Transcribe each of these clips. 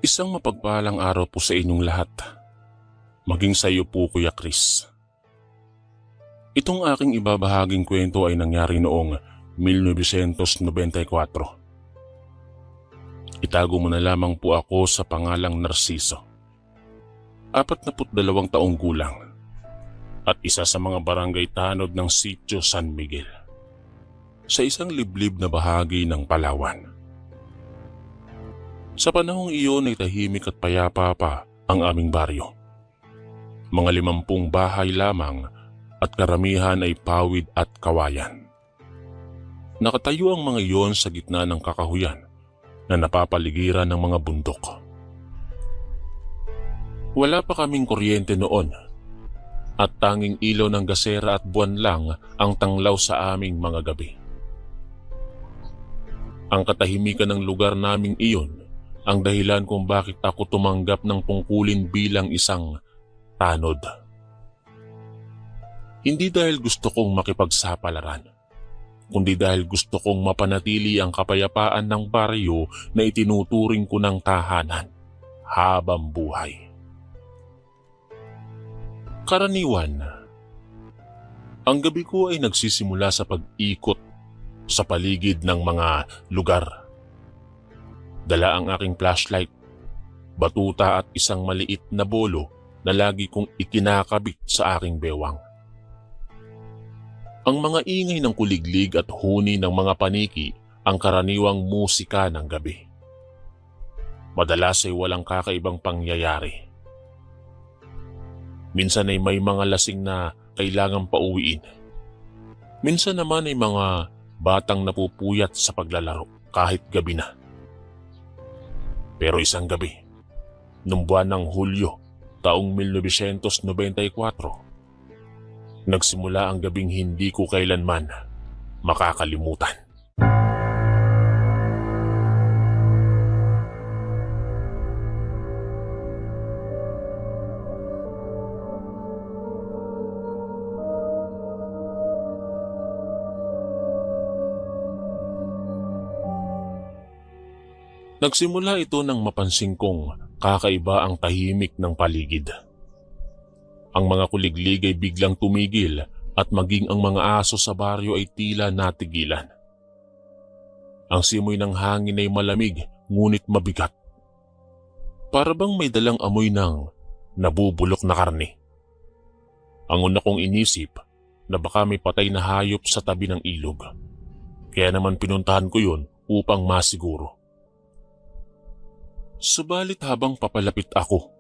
Isang mapagpalang araw po sa inyong lahat. Maging sa iyo po, Kuya Chris. Itong aking ibabahaging kwento ay nangyari noong 1994. Itago mo na lamang po ako sa pangalang Narciso. 42 taong gulang at isa sa mga barangay tanod ng Sitio San Miguel sa isang liblib na bahagi ng Palawan. Sa panahong iyon ay tahimik at payapa pa ang aming baryo. Mga 50 bahay lamang at karamihan ay pawid at kawayan. Nakatayo ang mga iyon sa gitna ng kakahuyan na napapaligiran ng mga bundok. Wala pa kaming kuryente noon at tanging ilaw ng gasera at buwan lang ang tanglaw sa aming mga gabi. Ang katahimikan ng lugar naming iyon ang dahilan kung bakit ako tumanggap ng tungkulin bilang isang tanod. Hindi dahil gusto kong makipagsapalaran, kundi dahil gusto kong mapanatili ang kapayapaan ng baryo na itinuturing ko ng tahanan habang buhay. Karaniwan, ang gabi ko ay nagsisimula sa pag-ikot sa paligid ng mga lugar. Dala ang aking flashlight, batuta at isang maliit na bolo na lagi kong ikinakabit sa aking bewang. Ang mga ingay ng kuliglig at huni ng mga paniki ang karaniwang musika ng gabi. Madalas ay walang kakaibang pangyayari. Minsan ay may mga lasing na kailangang pauwiin. Minsan naman ay mga batang napupuyat sa paglalaro kahit gabi na. Pero isang gabi, nung buwan ng Hulyo, taong 1994, nagsimula ang gabing hindi ko kailanman makakalimutan. Nagsimula ito nang mapansin kong kakaiba ang tahimik ng paligid. Ang mga kuliglig ay biglang tumigil at maging ang mga aso sa baryo ay tila natigilan. Ang simoy ng hangin ay malamig ngunit mabigat. Para bang may dalang amoy ng nabubulok na karne. Ang una kong inisip na baka may patay na hayop sa tabi ng ilog. Kaya naman pinuntahan ko yun upang masiguro. Subalit habang papalapit ako,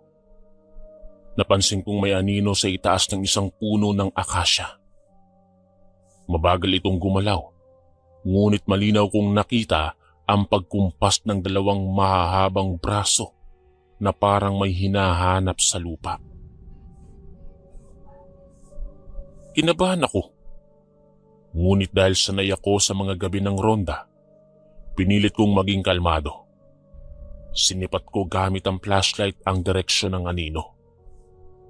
napansin kong may anino sa itaas ng isang puno ng akasya. Mabagal itong gumalaw, ngunit malinaw kong nakita ang pagkumpas ng dalawang mahahabang braso na parang may hinahanap sa lupa. Kinabahan ako, ngunit dahil sanay ako sa mga gabi ng ronda, pinilit kong maging kalmado. Sinipat ko gamit ang flashlight ang direksyon ng anino.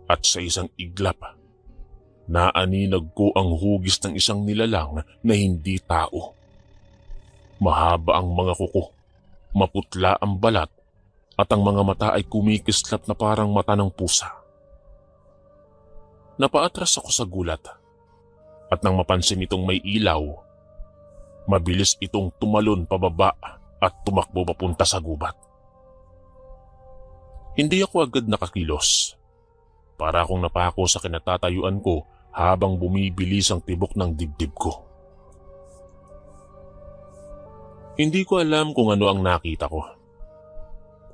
At sa isang iglap, naaninag ko ang hugis ng isang nilalang na hindi tao. Mahaba ang mga kuko, maputla ang balat, at ang mga mata ay kumikislap na parang mata ng pusa. Napaatras ako sa gulat, at nang mapansin itong may ilaw, mabilis itong tumalon pababa at tumakbo papunta sa gubat. Hindi ako agad nakakilos. Para akong napako sa kinatatayuan ko habang bumibilis ang tibok ng dibdib ko. Hindi ko alam kung ano ang nakita ko.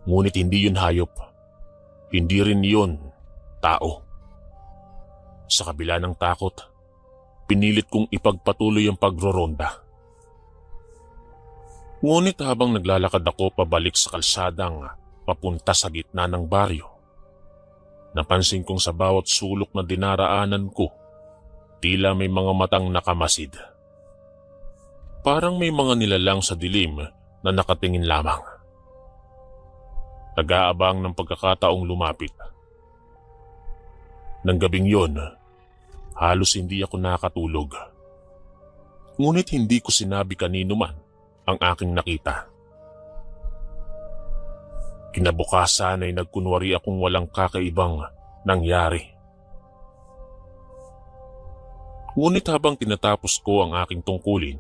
Ngunit hindi yun hayop. Hindi rin yun tao. Sa kabila ng takot, pinilit kong ipagpatuloy ang pagroronda. Ngunit habang naglalakad ako pabalik sa kalsadang papunta sa gitna ng baryo, napansin kong sa bawat sulok na dinaraanan ko, tila may mga matang nakamasid. Parang may mga nilalang sa dilim na nakatingin lamang. Nag-aabang ng pagkakataong lumapit. Nang gabing yon, halos hindi ako nakatulog. Ngunit hindi ko sinabi kanino man ang aking nakita. Kinabukasan ay nagkunwari akong walang kakaibang nangyari. Ngunit habang tinatapos ko ang aking tungkulin,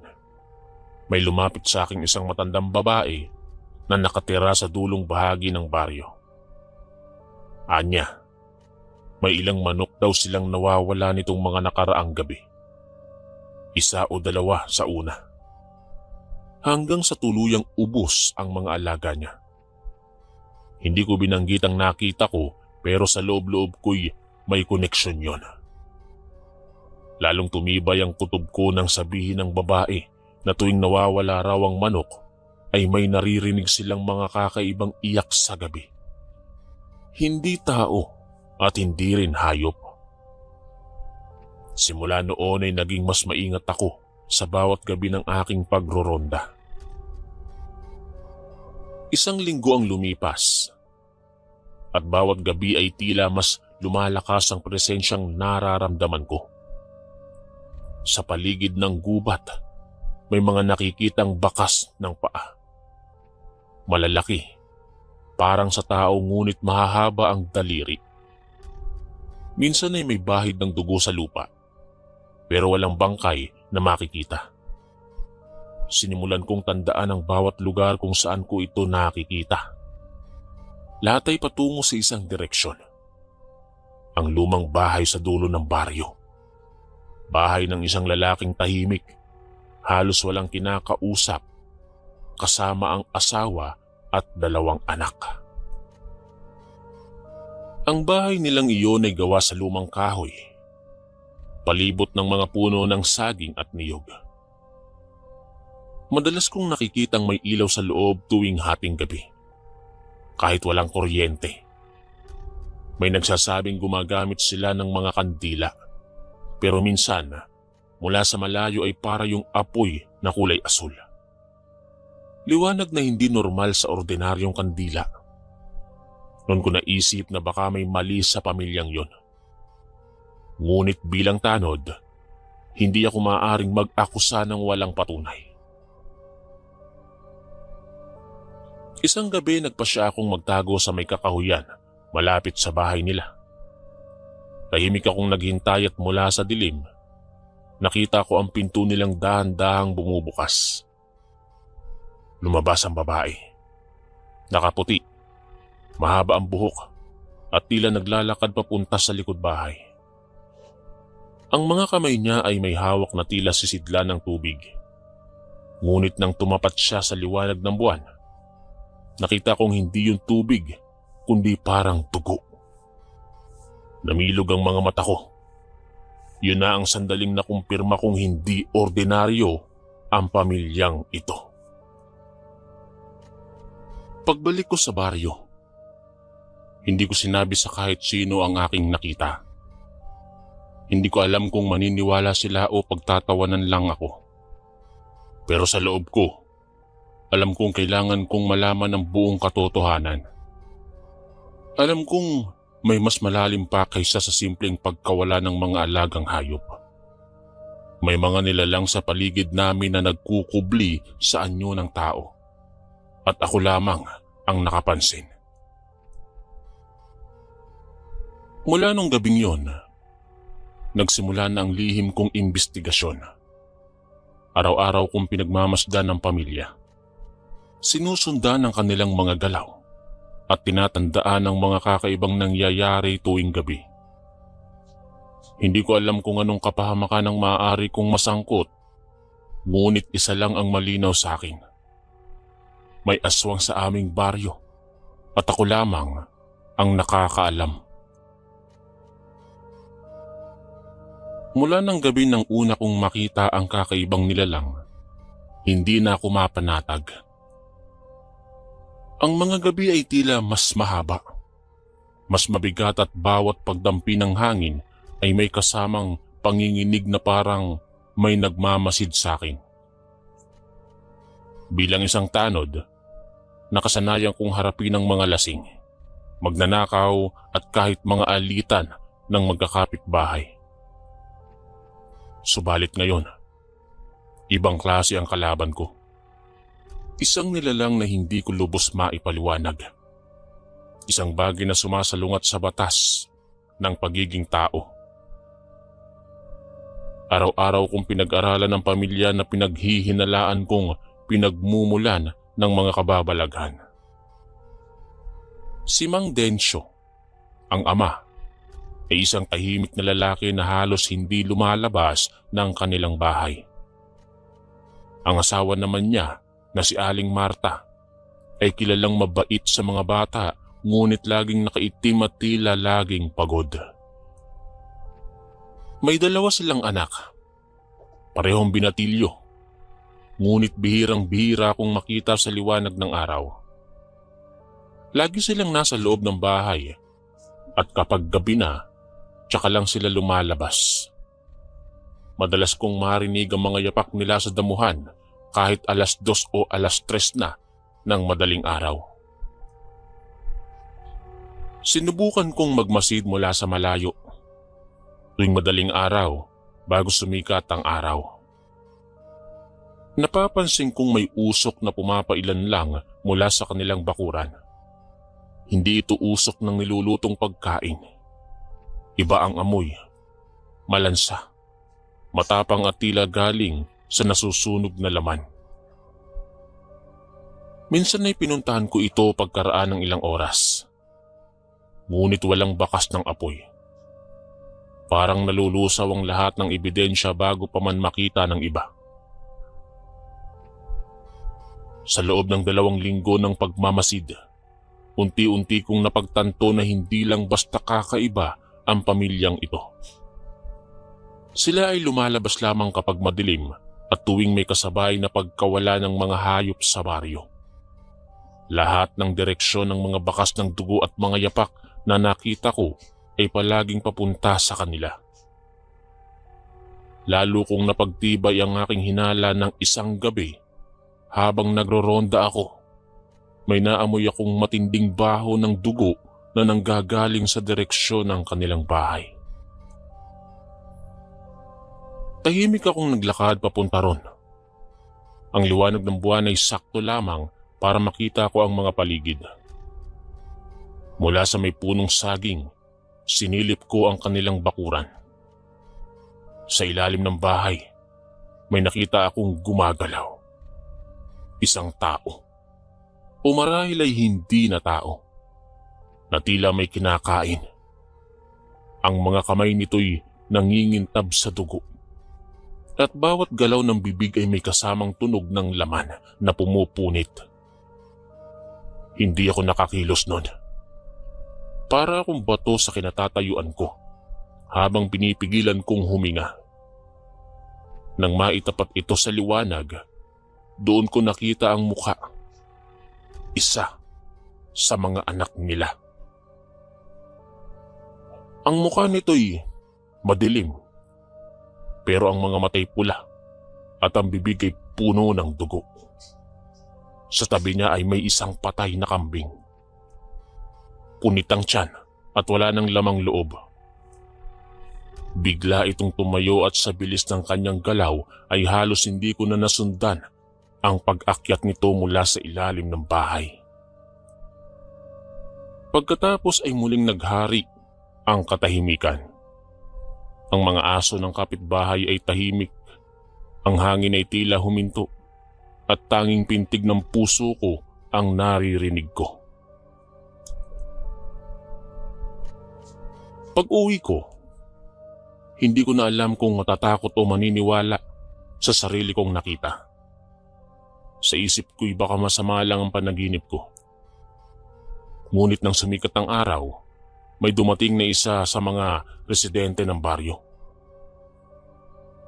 may lumapit sa aking isang matandang babae na nakatira sa dulong bahagi ng baryo. Anya, may ilang manok daw silang nawawala nitong mga nakaraang gabi. Isa o dalawa sa una. Hanggang sa tuluyang ubos ang mga alaga niya. Hindi ko binanggit ang nakita ko pero sa loob-loob ko'y may koneksyon yon. Lalong tumibay ang kutob ko nang sabihin ng babae na tuwing nawawala raw ang manok ay may naririnig silang mga kakaibang iyak sa gabi. Hindi tao at hindi rin hayop. Simula noon ay naging mas maingat ako sa bawat gabi ng aking pagroronda. Isang linggo ang lumipas at bawat gabi ay tila mas lumalakas ang presensyang nararamdaman ko. Sa paligid ng gubat, may mga nakikitang bakas ng paa. Malalaki, parang sa tao ngunit mahahaba ang daliri. Minsan ay may bahid ng dugo sa lupa, pero walang bangkay na makikita. Sinimulan kong tandaan ang bawat lugar kung saan ko ito nakikita. Lahat ay patungo sa isang direksyon. Ang lumang bahay sa dulo ng baryo. Bahay ng isang lalaking tahimik, halos walang kinakausap, kasama ang asawa at 2 anak. Ang bahay nilang iyon ay gawa sa lumang kahoy, palibot ng mga puno ng saging at niyog. Madalas kong nakikitang may ilaw sa loob tuwing hating gabi, kahit walang kuryente. May nagsasabing gumagamit sila ng mga kandila, pero minsan mula sa malayo ay para yung apoy na kulay asul. Liwanag na hindi normal sa ordinaryong kandila. Noon ko naisip na baka may mali sa pamilyang yon. Ngunit bilang tanod, hindi ako maaaring mag-akusa ng walang patunay. Isang gabi nagpasya akong magtago sa may kakahuyan malapit sa bahay nila. Tahimik akong naghintay at mula sa dilim, nakita ko ang pinto nilang dahan-dahang bumubukas. Lumabas ang babae. Nakaputi, mahaba ang buhok at tila naglalakad papunta sa likod bahay. Ang mga kamay niya ay may hawak na tila sisidlan ng tubig. Ngunit nang tumapat siya sa liwanag ng buwan, nakita kong hindi yung tubig kundi parang dugo. Namilog ang mga mata ko. Yun na ang sandaling nakumpirma kong hindi ordinaryo ang pamilyang ito. Pagbalik ko sa baryo, hindi ko sinabi sa kahit sino ang aking nakita. Hindi ko alam kung maniniwala sila o pagtatawanan lang ako. Pero sa loob ko, alam kong kailangan kong malaman ang buong katotohanan. Alam kong may mas malalim pa kaysa sa simpleng pagkawala ng mga alagang hayop. May mga nilalang sa paligid namin na nagkukubli sa anyo ng tao. At ako lamang ang nakapansin. Mula nung gabing yon, nagsimula na ang lihim kong imbestigasyon. Araw-araw kong pinagmamasdan ng pamilya. Sinusundan ang kanilang mga galaw at tinatandaan ang mga kakaibang nangyayari tuwing gabi. Hindi ko alam kung anong kapahamakan ang maaari kong masangkot, ngunit isa lang ang malinaw sa akin. May aswang sa aming baryo at ako lamang ang nakakaalam. Mula ng gabi ng una kong makita ang kakaibang nilalang, hindi na ako mapanatag. Ang mga gabi ay tila mas mahaba, mas mabigat at bawat pagdampi ng hangin ay may kasamang panginginig na parang may nagmamasid sa akin. Bilang isang tanod, nakasanayan kong harapin ang mga lasing, magnanakaw at kahit mga alitan ng magkakapitbahay. Subalit ngayon, ibang klase ang kalaban ko. Isang nilalang na hindi ko lubos maipaliwanag. Isang bagay na sumasalungat sa batas ng pagiging tao. Araw-araw kong pinag-aralan ng pamilya na pinaghihinalaan kong pinagmumulan ng mga kababalaghan. Si Mang Densyo, ang ama, ay isang tahimik na lalaki na halos hindi lumalabas ng kanilang bahay. Ang asawa naman niya na si Aling Marta ay kilalang mabait sa mga bata, ngunit laging nakaitim at tila laging pagod. May dalawa silang anak, parehong binatilyo, ngunit bihirang-bihira akong makita sa liwanag ng araw. Lagi silang nasa loob ng bahay at kapag gabi na, tsaka lang sila lumalabas. Madalas kong marinig ang mga yapak nila sa damuhan kahit 2:00 o 3:00 na ng madaling araw. Sinubukan kong magmasid mula sa malayo tuwing madaling araw bago sumikat ang araw. Napapansin kong may usok na pumapailan lang mula sa kanilang bakuran. Hindi ito usok ng nilulutong pagkain. Iba ang amoy, malansa, matapang at tila galing sa nasusunog na laman. Minsan ay pinuntahan ko ito pagkaraan ng ilang oras. Ngunit walang bakas ng apoy. Parang nalulusaw ang lahat ng ebidensya bago pa man makita ng iba. Sa loob ng 2 linggo ng pagmamasid, unti-unti kong napagtanto na hindi lang basta kakaiba ang pamilyang ito. Sila ay lumalabas lamang kapag madilim at tuwing may kasabay na pagkawala ng mga hayop sa baryo. Lahat ng direksyon ng mga bakas ng dugo at mga yapak na nakita ko ay palaging papunta sa kanila. Lalo kong napagtibay ang aking hinala ng isang gabi habang nagroronda ako. May naamoy akong matinding baho ng dugo na nanggagaling sa direksyon ng kanilang bahay. Tahimik akong naglakad papunta ron. Ang liwanag ng buwan ay sakto lamang para makita ko ang mga paligid. Mula sa may punong saging, sinilip ko ang kanilang bakuran. Sa ilalim ng bahay, may nakita akong gumagalaw. Isang tao. O marahil ay hindi na tao, na tila may kinakain. Ang mga kamay nito'y nangingintab sa dugo. At bawat galaw ng bibig ay may kasamang tunog ng laman na pumupunit. Hindi ako nakakilos nun. Para akong bato sa kinatatayuan ko habang pinipigilan kong huminga. Nang maitapat ito sa liwanag, doon ko nakita ang mukha. Isa sa mga anak nila. Ang mukha nito'y madilim, pero ang mga matay pula at ang bibig ay puno ng dugo. Sa tabi niya ay may isang patay na kambing. Punit ang tiyan at wala ng lamang loob. Bigla itong tumayo at sa bilis ng kanyang galaw ay halos hindi ko na nasundan ang pag-akyat nito mula sa ilalim ng bahay. Pagkatapos ay muling naghari ang katahimikan. Ang mga aso ng kapitbahay ay tahimik. Ang hangin ay tila huminto at tanging pintig ng puso ko ang naririnig ko. Pag-uwi ko, hindi ko na alam kung matatakot o maniniwala sa sarili kong nakita. Sa isip ko'y baka masama lang ang panaginip ko. Ngunit nang sumikat ang araw, may dumating na isa sa mga residente ng baryo.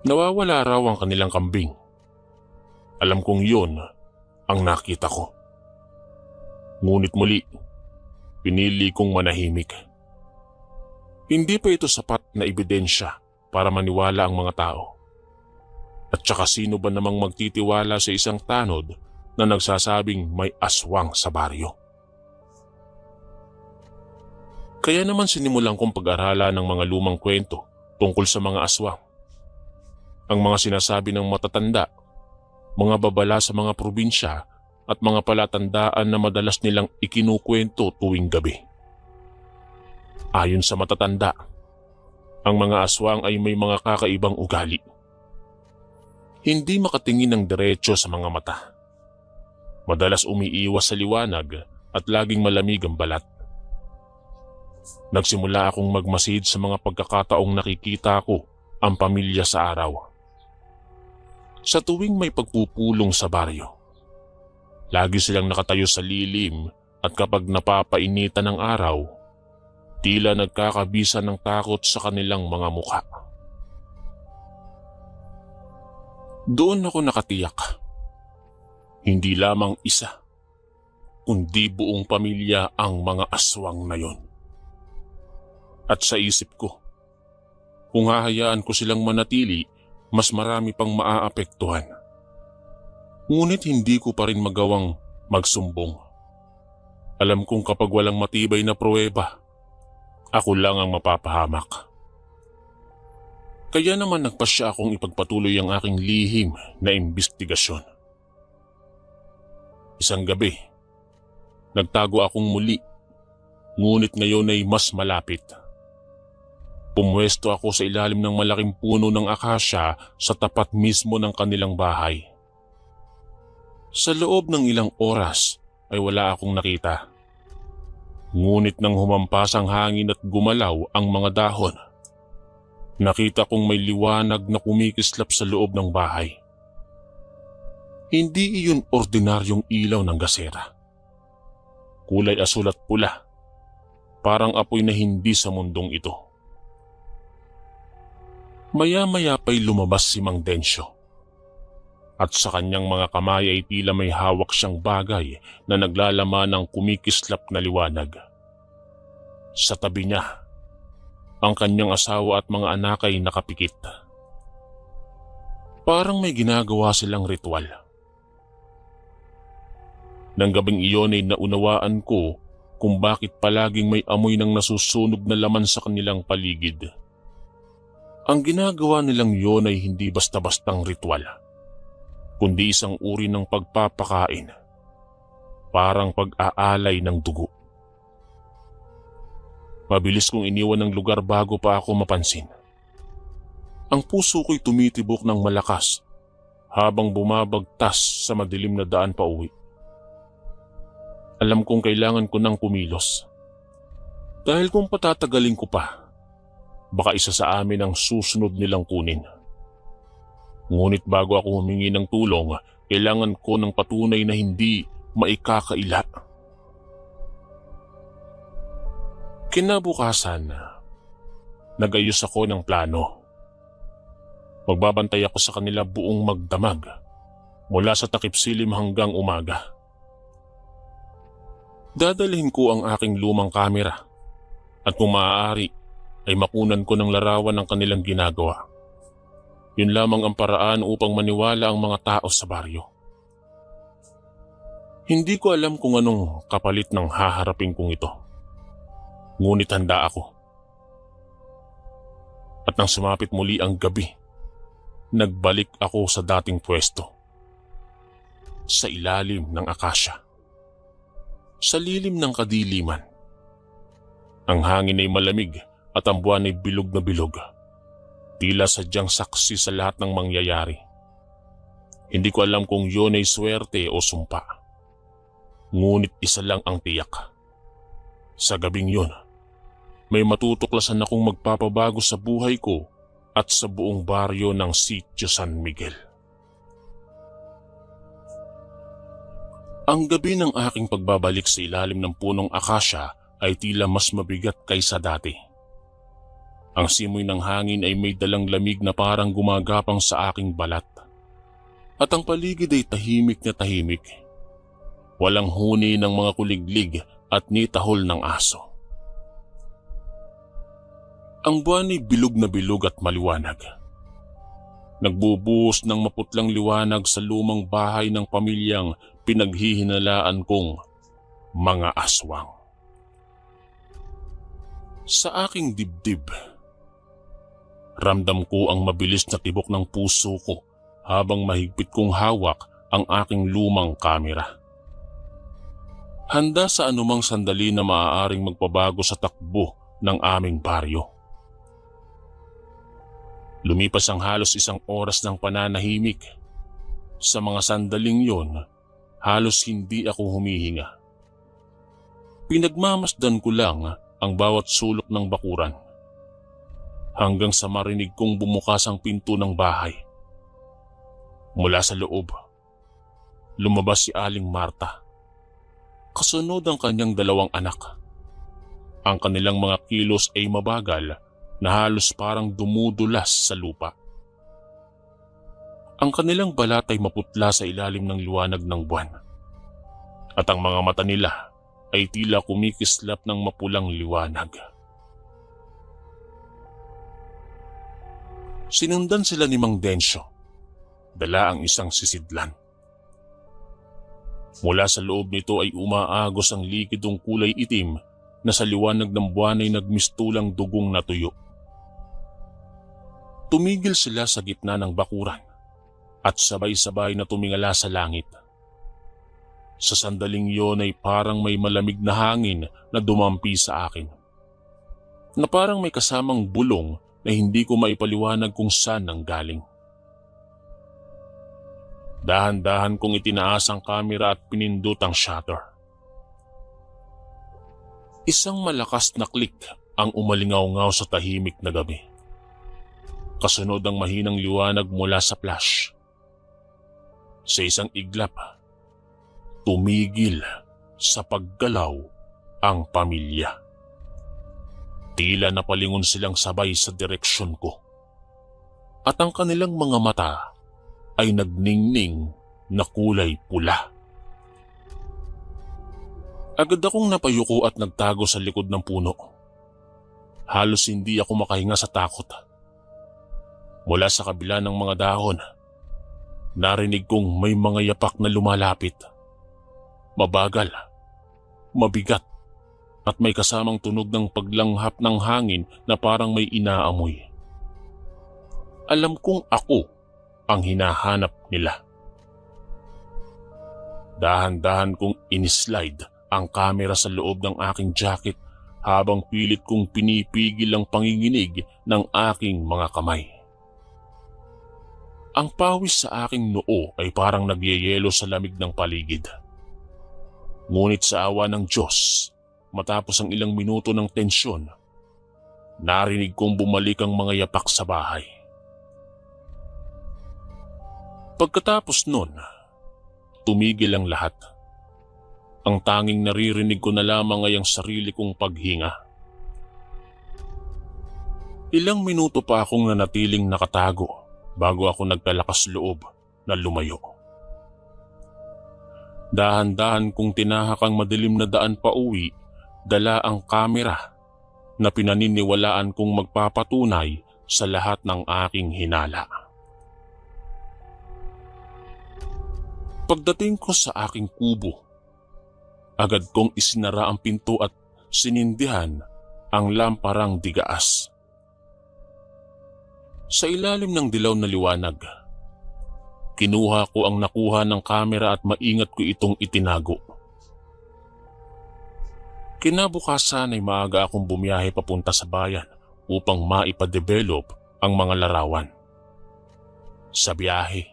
Nawawala raw ang kanilang kambing. Alam kong yun ang nakita ko. Ngunit muli, pinili kong manahimik. Hindi pa ito sapat na ebidensya para maniwala ang mga tao. At saka sino ba namang magtitiwala sa isang tanod na nagsasabing may aswang sa baryo? Kaya naman sinimulan kong pag-aralan ng mga lumang kwento tungkol sa mga aswang. Ang mga sinasabi ng matatanda, mga babala sa mga probinsya at mga palatandaan na madalas nilang ikinukwento tuwing gabi. Ayon sa matatanda, ang mga aswang ay may mga kakaibang ugali. Hindi makatingin ng diretso sa mga mata. Madalas umiiwas sa liwanag at laging malamig ang balat. Nagsimula akong magmasid sa mga pagkakataong nakikita ko ang pamilya sa araw. Sa tuwing may pagpupulong sa baryo, lagi silang nakatayo sa lilim at kapag napapainitan ng araw, tila nagkakabisa ng takot sa kanilang mga mukha. Doon ako nakatiyak. Hindi lamang isa, kundi buong pamilya ang mga aswang na yon. At sa isip ko, kung hahayaan ko silang manatili, mas marami pang maaapektuhan. Ngunit hindi ko pa rin magawang magsumbong. Alam kong kapag walang matibay na pruweba, ako lang ang mapapahamak. Kaya naman nagpasya akong ipagpatuloy ang aking lihim na imbestigasyon. Isang gabi, nagtago akong muli, ngunit ngayon ay mas malapit. Pumwesto ako sa ilalim ng malaking puno ng akasya sa tapat mismo ng kanilang bahay. Sa loob ng ilang oras ay wala akong nakita. Ngunit nang humampas ang hangin at gumalaw ang mga dahon, nakita kong may liwanag na kumikislap sa loob ng bahay. Hindi iyon ordinaryong ilaw ng gasera. Kulay asul at pula, parang apoy na hindi sa mundong ito. Maya-maya pa'y lumabas si Mang Densyo. At sa kanyang mga kamay ay tila may hawak siyang bagay na naglalaman ng kumikislap na liwanag. Sa tabi niya, ang kanyang asawa at mga anak ay nakapikit. Parang may ginagawa silang ritual. Nang gabing iyon ay naunawaan ko kung bakit palaging may amoy ng nasusunog na laman sa kanilang paligid. Ang ginagawa nilang iyon ay hindi basta-bastang ritual, kundi isang uri ng pagpapakain, parang pag-aalay ng dugo. Mabilis kong iniwan ng lugar bago pa ako mapansin. Ang puso ko'y tumitibok ng malakas habang bumabagtas sa madilim na daan pa uwi. Alam kong kailangan ko ng kumilos. Dahil kung patatagalin ko pa, baka isa sa amin ang susunod nilang kunin. Ngunit bago ako humingi ng tulong, kailangan ko ng patunay na hindi maikakaila. Kinabukasan, nagayos ako ng plano. Magbabantay ako sa kanila buong magdamag, mula sa takipsilim hanggang umaga. Dadalhin ko ang aking lumang kamera at kung maaari ay makunan ko ng larawan ng kanilang ginagawa. Yun lamang ang paraan upang maniwala ang mga tao sa baryo. Hindi ko alam kung anong kapalit ng haharapin kong ito. Ngunit handa ako. At nang sumapit muli ang gabi, nagbalik ako sa dating pwesto. Sa ilalim ng akasya. Sa lilim ng kadiliman. Ang hangin ay malamig at ang buwan ay bilog na bilog. Tila sadyang saksi sa lahat ng mangyayari. Hindi ko alam kung yun ay swerte o sumpa. Ngunit isa lang ang tiyak. Sa gabing yun, may matutuklasan akong magpapabago sa buhay ko at sa buong baryo ng Sitio San Miguel. Ang gabi ng aking pagbabalik sa ilalim ng punong akasya ay tila mas mabigat kaysa dati. Ang simoy ng hangin ay may dalang lamig na parang gumagapang sa aking balat. At ang paligid ay tahimik na tahimik. Walang huni ng mga kuliglig at nitahol ng aso. Ang buwan ay bilog na bilog at maliwanag. Nagbubuhos ng maputlang liwanag sa lumang bahay ng pamilyang pinaghihinalaan kong mga aswang. Sa aking dibdib, ramdam ko ang mabilis na tibok ng puso ko habang mahigpit kong hawak ang aking lumang kamera. handa sa anumang sandali na maaaring magpabago sa takbo ng aming baryo. Lumipas ang halos 1 oras ng pananahimik. Sa mga sandaling yon, halos hindi ako humihinga. Pinagmamasdan ko lang ang bawat sulok ng bakuran, hanggang sa marinig kong bumukas ang pinto ng bahay. Mula sa loob, lumabas si Aling Marta. Kasunod ang kanyang 2 anak. Ang kanilang mga kilos ay mabagal na halos parang dumudulas sa lupa. Ang kanilang balat ay maputla sa ilalim ng liwanag ng buwan, at ang mga mata nila ay tila kumikislap ng mapulang liwanag. Sinundan sila ni Mang Densyo. Dala ang isang sisidlan. Mula sa loob nito ay umaagos ang likidong kulay itim na sa liwanag ng buwan ay nagmistulang dugong na tuyo. Tumigil sila sa gitna ng bakuran at sabay-sabay na tumingala sa langit. Sa sandaling yon ay parang may malamig na hangin na dumampi sa akin, na parang may kasamang bulong na hindi ko maipaliwanag kung saan nanggaling. Dahan-dahan kong itinaas ang kamera at pinindot ang shutter. Isang malakas na click ang umalingaw-ngaw sa tahimik na gabi. Kasunod ang mahinang liwanag mula sa flash. Sa isang iglap, tumigil sa paggalaw ang pamilya. Tila napalingon silang sabay sa direksyon ko, at ang kanilang mga mata ay nagningning na kulay pula. Agad akong napayuko at nagtago sa likod ng puno. Halos hindi ako makahinga sa takot. Mula sa kabila ng mga dahon, narinig kong may mga yapak na lumalapit. Mabagal, mabigat, at may kasamang tunog ng paglanghap ng hangin na parang may inaamoy. Alam kong ako ang hinahanap nila. Dahan-dahan kong inislide ang kamera sa loob ng aking jacket habang pilit kong pinipigil ang panginginig ng aking mga kamay. Ang pawis sa aking noo ay parang nagyeyelo sa lamig ng paligid. Ngunit sa awa ng Diyos, matapos ang ilang minuto ng tensyon, narinig kong bumalik ang mga yapak sa bahay. Pagkatapos nun, tumigil ang lahat. Ang tanging naririnig ko na lamang ay ang sarili kong paghinga. Ilang minuto pa akong nanatiling nakatago bago ako nagkalakas loob na lumayo. Dahan-dahan kong tinahak ang madilim na daan pa uwi, dala ang kamera na pinaniniwalaan kong magpapatunay sa lahat ng aking hinala. Pagdating ko sa aking kubo, agad kong isinara ang pinto at sinindihan ang lamparang digaas. Sa ilalim ng dilaw na liwanag, kinuha ko ang nakuha ng kamera at maingat ko itong itinago. Kinabukasan ay maaga akong bumiyahe papunta sa bayan upang maipadevelop ang mga larawan. Sa biyahe,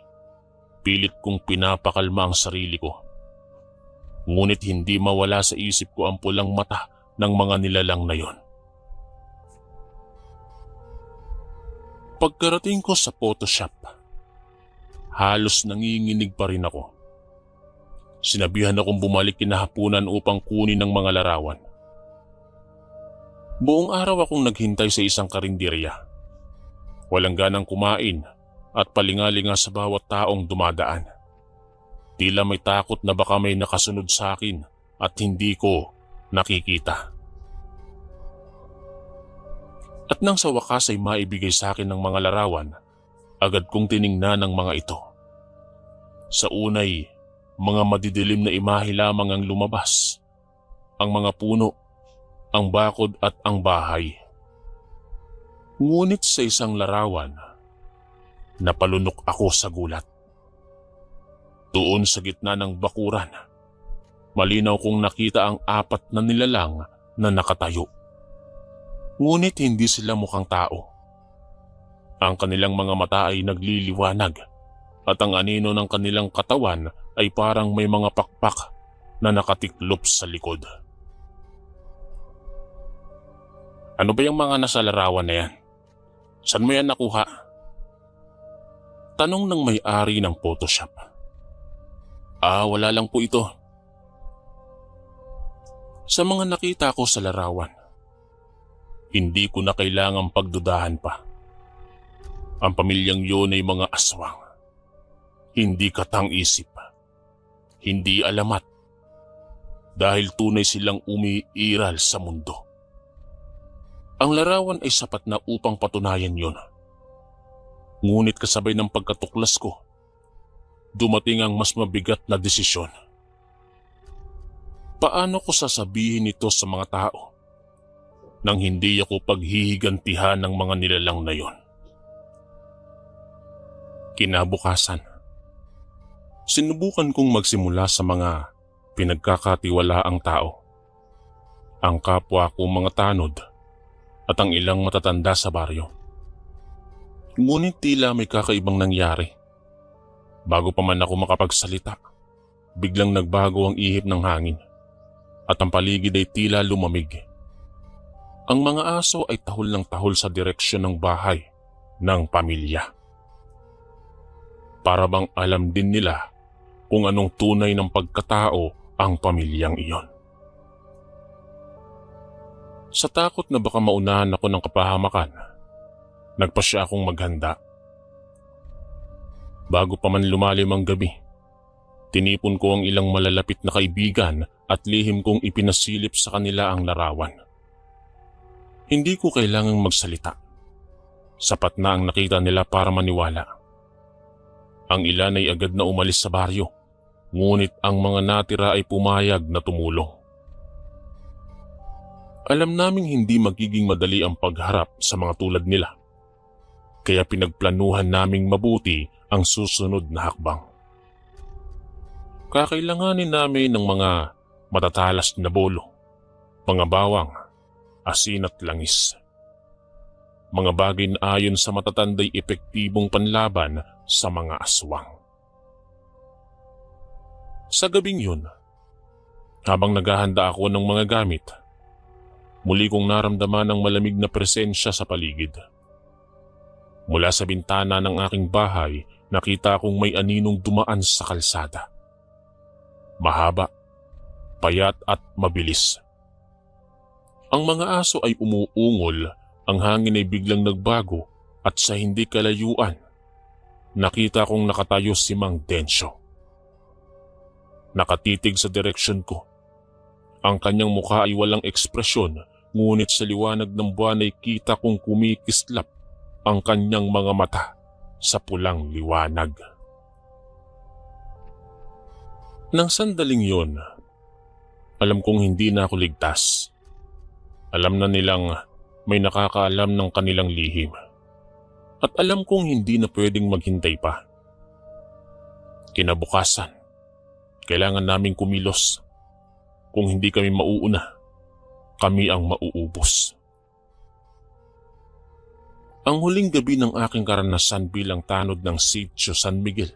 pilit kong pinapakalma ang sarili ko. Ngunit hindi mawala sa isip ko ang pulang mata ng mga nilalang na yon. Pagkarating ko sa Photoshop, halos nanginginig pa rin ako. Sinabihan akong bumalik kinahapunan upang kunin ang mga larawan. Buong araw akong naghintay sa isang karinderya. Walang ganang kumain at palingalinga sa bawat taong dumadaan. Tila may takot na baka may nakasunod sa akin at hindi ko nakikita. At nang sa wakas ay maibigay sa akin ng mga larawan, agad kong tiningnan ang mga ito. Sa unay, mga madidilim na imahe lamang ang lumabas. Ang mga puno, ang bakod at ang bahay. Ngunit sa isang larawan, napalunok ako sa gulat. Doon sa gitna ng bakuran, Malinaw kong nakita ang 4 na nilalang na nakatayo. Ngunit hindi sila mukhang tao. Ang kanilang mga mata ay nagliliwanag at ang anino ng kanilang katawan ay parang may mga pakpak na nakatiklop sa likod. Ano ba yung mga nasa larawan na yan? Saan mo yan nakuha? Tanong ng may-ari ng Photoshop. Wala lang po ito. Sa mga nakita ko sa larawan, hindi ko na kailangang pagdudahan pa. Ang pamilyang yun ay mga aswang. Hindi katang-isip. Hindi alamat. Dahil tunay silang umiiral sa mundo. Ang larawan ay sapat na upang patunayan yon. Ngunit kasabay ng pagkatuklas ko, dumating ang mas mabigat na desisyon. Paano ko sasabihin ito sa mga tao nang hindi ako paghihigantihan ng mga nilalang na yon? Kinabukasan, sinubukan kong magsimula sa mga pinagkakatiwalaang tao, ang kapwa kong mga tanod at ang ilang matatanda sa baryo. Ngunit tila may kakaibang nangyari. Bago pa man ako makapagsalita, biglang nagbago ang ihip ng hangin at ang paligid ay tila lumamig. Ang mga aso ay tahol ng tahol sa direksyon ng bahay ng pamilya. Para bang alam din nila kung anong tunay ng pagkatao ang pamilyang iyon. Sa takot na baka maunahan ako ng kapahamakan, nagpasya akong maghanda. Bago pa man lumalim ang gabi, tinipon ko ang ilang malalapit na kaibigan at lihim kong ipinasilip sa kanila ang larawan. Hindi ko kailangang magsalita. Sapat na ang nakita nila para maniwala. Ang ilan ay agad na umalis sa baryo, ngunit ang mga natira ay pumayag na tumulong. Alam naming hindi magiging madali ang pagharap sa mga tulad nila, kaya pinagplanuhan naming mabuti ang susunod na hakbang. Kakailanganin namin ng mga matatalas na bolo, mga bawang, asin at langis. Mga bagay na ayon sa matatanday epektibong panlaban sa mga aswang. Sa gabing yun, habang naghahanda ako ng mga gamit, muli kong naramdaman ang malamig na presensya sa paligid. Mula sa bintana ng aking bahay, nakita kong may aninong dumaan sa kalsada. Mahaba, payat at mabilis. Ang mga aso ay umuungol, ang hangin ay biglang nagbago at sa hindi kalayuan, nakita kong nakatayo si Mang Densyo. Nakatitig sa direksyon ko. Ang kanyang mukha ay walang ekspresyon, ngunit sa liwanag ng buwan ay kita kong kumikislap ang kanyang mga mata sa pulang liwanag. Nang sandaling yon, alam kong hindi na ako ligtas. Alam na nilang may nakakaalam ng kanilang lihim. At alam kong hindi na pwedeng maghintay pa. Kinabukasan, kailangan naming kumilos. Kung hindi kami mauuna, kami ang mauubos. Ang huling gabi ng aking karanasan bilang tanod ng Sitio San Miguel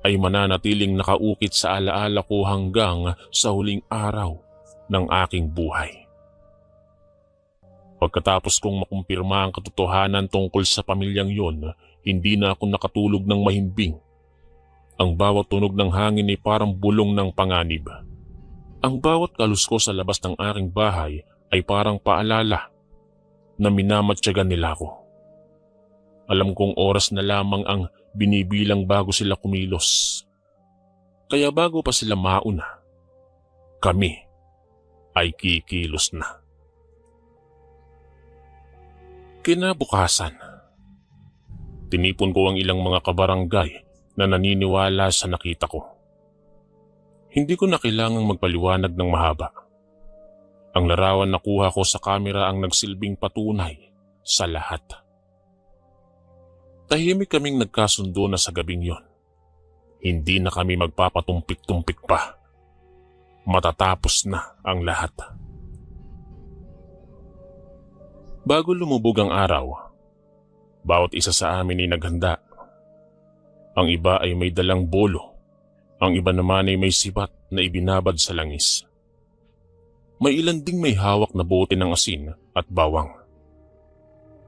ay mananatiling nakaukit sa alaala ko hanggang sa huling araw ng aking buhay. Pagkatapos kong makumpirma ang katotohanan tungkol sa pamilyang yon, hindi na ako nakatulog ng mahimbing. Ang bawat tunog ng hangin ay parang bulong ng panganib. Ang bawat kaluskos sa labas ng aking bahay ay parang paalala na minamatyagan nila ako. Alam kong oras na lamang ang binibilang bago sila kumilos. Kaya bago pa sila mauna, kami ay kikilos na. Kinabukasan, tinipon ko ang ilang mga kabarangay na naniniwala sa nakita ko. Hindi ko na kailangang magpaliwanag ng mahaba. Ang larawan na kuha ko sa kamera ang nagsilbing patunay sa lahat. Tahimik kaming nagkasundo na sa gabing yon. Hindi na kami magpapatumpik-tumpik pa. matatapos na ang lahat. Bago lumubog ang araw, bawat isa sa amin ay naghanda. Ang iba ay may dalang bolo, ang iba naman ay may sibat na ibinabad sa langis. May ilan ding may hawak na bote ng asin at bawang.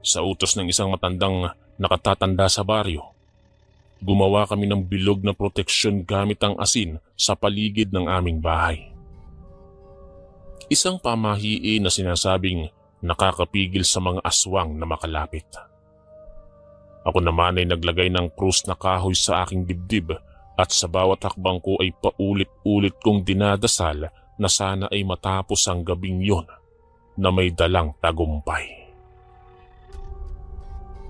Sa utos ng isang matandang nakatatanda sa baryo, gumawa kami ng bilog na proteksyon gamit ang asin sa paligid ng aming bahay. Isang pamahiin na sinasabing nakakapigil sa mga aswang na makalapit. Ako naman ay naglagay ng krus na kahoy sa aking dibdib at sa bawat hakbang ko ay paulit-ulit kong dinadasal na sana ay matapos ang gabing yon na may dalang tagumpay.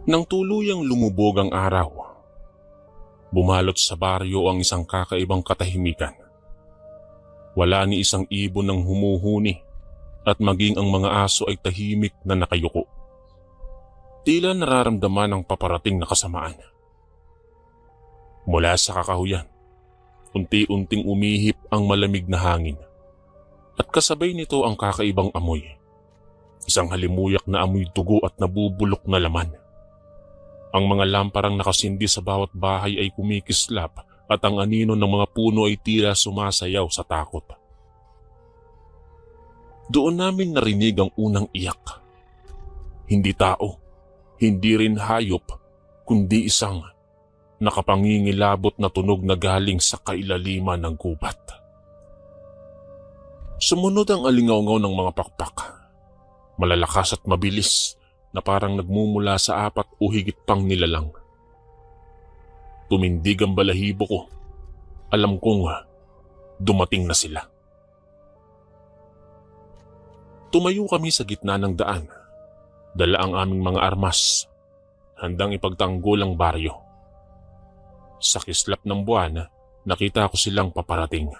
Nang tuluyang lumubog ang araw, bumalot sa baryo ang isang kakaibang katahimikan. Wala ni isang ibon ng humuhuni at maging ang mga aso ay tahimik na nakayuko. Tila nararamdaman ang paparating na kasamaan. Mula sa kakahuyan, unti-unting umihip ang malamig na hangin at kasabay nito ang kakaibang amoy. Isang halimuyak na amoy dugo at nabubulok na laman. Ang mga lamparang nakasindi sa bawat bahay ay kumikislap at ang anino ng mga puno ay tila sumasayaw sa takot. Doon namin narinig ang unang iyak. Hindi tao, hindi rin hayop, kundi isang nakapangingilabot na tunog na galing sa kailaliman ng gubat. Sumunod ang alingaungaw ng mga pakpak. Malalakas at mabilis na parang nagmumula sa 4 o higit pang nilalang. Tumindig ang balahibo ko. Alam kong dumating na sila. Tumayo kami sa gitna ng daan. Dala ang aming mga armas, handang ipagtanggol ang baryo. Sa kislap ng buwan, nakita ko silang paparating.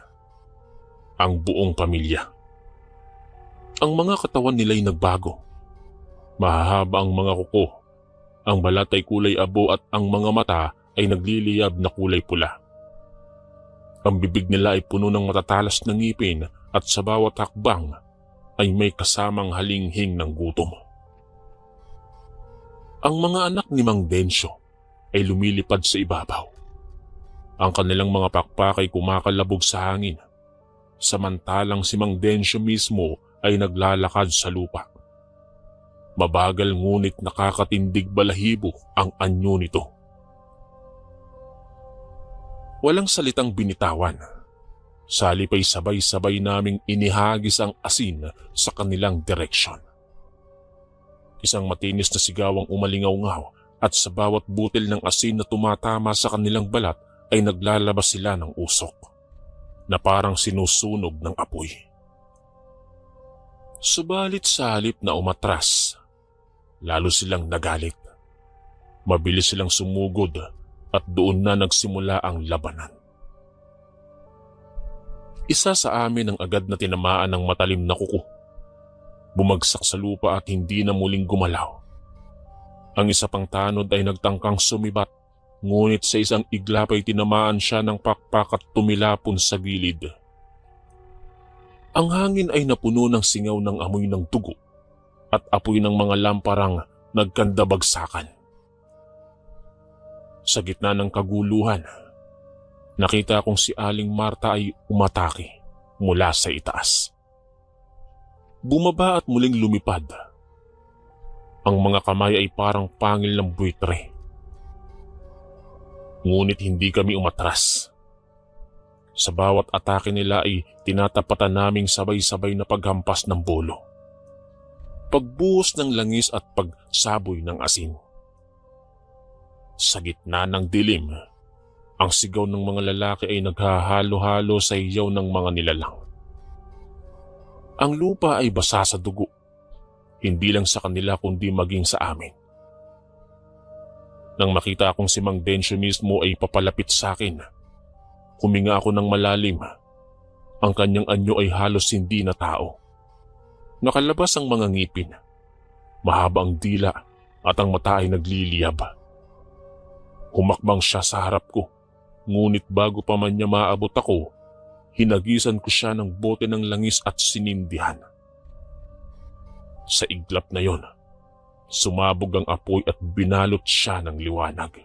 Ang buong pamilya. Ang mga katawan nila'y nagbago. Mahahaba ang mga kuko, ang balat ay kulay abo at ang mga mata ay nagliliyab na kulay pula. Ang bibig nila ay puno ng matatalas na ngipin at sa bawat hakbang ay may kasamang halinghing ng gutom. Ang mga anak ni Mang Densyo ay lumilipad sa ibabaw. Ang kanilang mga pakpak ay kumakalabog sa hangin, samantalang si Mang Densyo mismo ay naglalakad sa lupa. Mabagal ngunit nakakatindig balahibo ang anyo nito. Walang salitang binitawan. Salip ay sabay-sabay naming inihagis ang asin sa kanilang direksyon. Isang matinis na sigaw ang umalingaw-ngaw at sa bawat butil ng asin na tumatama sa kanilang balat ay naglalabas sila ng usok na parang sinusunog ng apoy. Subalit sa halip na umatras, lalo silang nagalit. Mabilis silang sumugod at doon na nagsimula ang labanan. Isa sa amin ang agad na tinamaan ng matalim na kuko. Bumagsak sa lupa at hindi na muling gumalaw. Ang isa pang tanod ay nagtangkang sumibat, ngunit sa isang iglap ay tinamaan siya ng pakpak at tumilapon sa gilid. Ang hangin ay napuno ng singaw ng amoy ng dugo at apoy ng mga lamparang nagkandabagsakan. Sa gitna ng kaguluhan, nakita kong si Aling Marta ay umatake mula sa itaas. Bumaba at muling lumipad. Ang mga kamay ay parang pangil ng buitre. Ngunit hindi kami umatras. Sa bawat atake nila ay tinatapatan naming sabay-sabay na paghampas ng bolo, pagbuhos ng langis at pagsaboy ng asin. Sa gitna ng dilim, ang sigaw ng mga lalaki ay naghahalo-halo sa iyaw ng mga nilalang. Ang lupa ay basa sa dugo, hindi lang sa kanila kundi maging sa amin. Nang makita akong si Mang Densyo mismo ay papalapit sa akin, huminga ako ng malalim. Ang kanyang anyo ay halos hindi na tao. Nakalabas ang mga ngipin, mahaba ang dila at ang mata ay nagliliyab. Humakbang siya sa harap ko, ngunit bago pa man niya maabot ako, Hinagisan ko siya ng bote ng langis at sinindihan. Sa iglap na yon, sumabog ang apoy at binalot siya ng liwanag.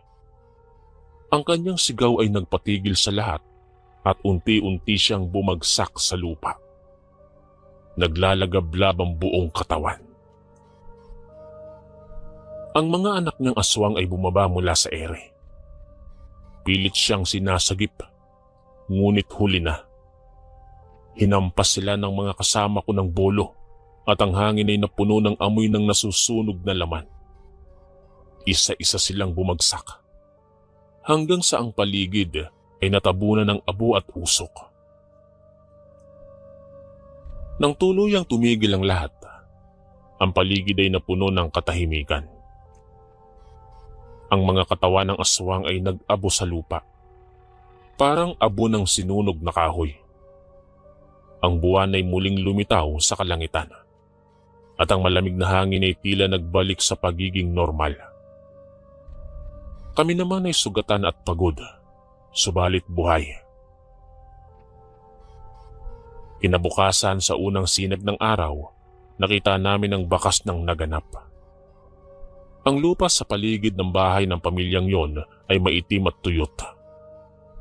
Ang kanyang sigaw ay nagpatigil sa lahat at unti-unti siyang bumagsak sa lupa. Naglalagablab ang buong katawan. Ang mga anak niyang aswang ay bumaba mula sa ere. Pilit siyang sinasagip, ngunit huli na. Hinampas sila ng mga kasama ko ng bolo at ang hangin ay napuno ng amoy ng nasusunog na laman. Isa-isa silang bumagsak, hanggang sa ang paligid ay natabunan ng abo at usok. Nang tuluyang tumigil ang lahat, ang paligid ay napuno ng katahimikan. Ang mga katawan ng aswang ay nag-abo sa lupa, parang abo ng sinunog na kahoy. Ang buwan ay muling lumitaw sa kalangitan, at ang malamig na hangin ay tila nagbalik sa pagiging normal. Kami naman ay sugatan at pagod, subalit buhay. Kinabukasan sa unang sinag ng araw, nakita namin ang bakas ng naganap. Ang lupa sa paligid ng bahay ng pamilyang yon ay maitim at tuyot,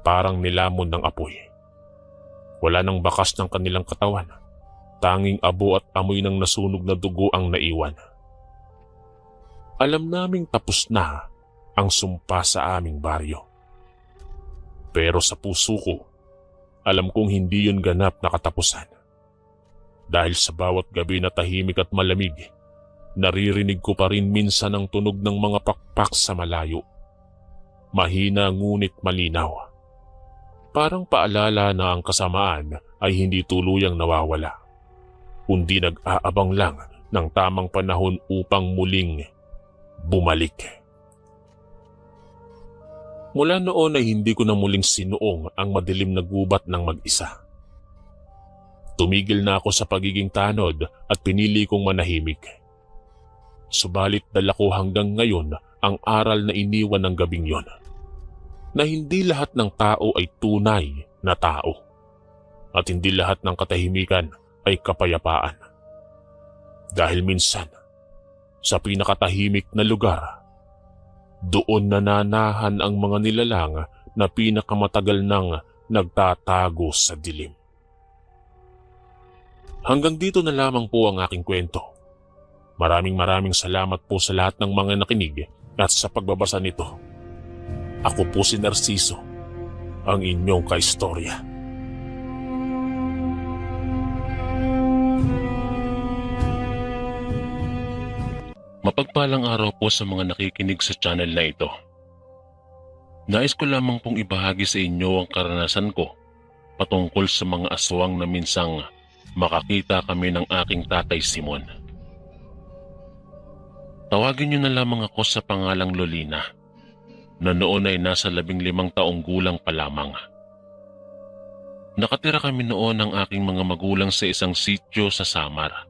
parang nilamon ng apoy. Wala nang bakas ng kanilang katawan, tanging abo at amoy ng nasunog na dugo ang naiwan. Alam naming tapos na ang sumpa sa aming baryo. Pero sa puso ko, alam kong hindi yun ganap na katapusan. Dahil sa bawat gabi na tahimik at malamig, naririnig ko pa rin minsan ang tunog ng mga pakpak sa malayo. Mahina ngunit malinaw. Parang paalala na ang kasamaan ay hindi tuluyang nawawala, kundi nag-aabang lang ng tamang panahon upang muling bumalik. Mula noon ay hindi ko na muling sinuong ang madilim na gubat ng mag-isa. Tumigil na ako sa pagiging tanod at pinili kong manahimik. Subalit dala ko hanggang ngayon ang aral na iniwan ng gabing yon, na hindi lahat ng tao ay tunay na tao at hindi lahat ng katahimikan ay kapayapaan. Dahil minsan, sa pinakatahimik na lugar, doon nananahan ang mga nilalang na pinakamatagal nang nagtatago sa dilim. Hanggang dito na lamang po ang aking kwento. Maraming salamat po sa lahat ng mga nakinig at sa pagbabasa nito. Ako po si Narciso, ang inyong kaistorya. Mapagpalang araw po sa mga nakikinig sa channel na ito. Nais ko lamang pong ibahagi sa inyo ang karanasan ko patungkol sa mga aswang na minsang makakita kami ng aking tatay Simon. Tawagin niyo na lamang ako sa pangalang Lolina, na noon ay nasa 15 taong gulang pa lamang. Nakatira kami noon ng aking mga magulang sa isang sityo sa Samar.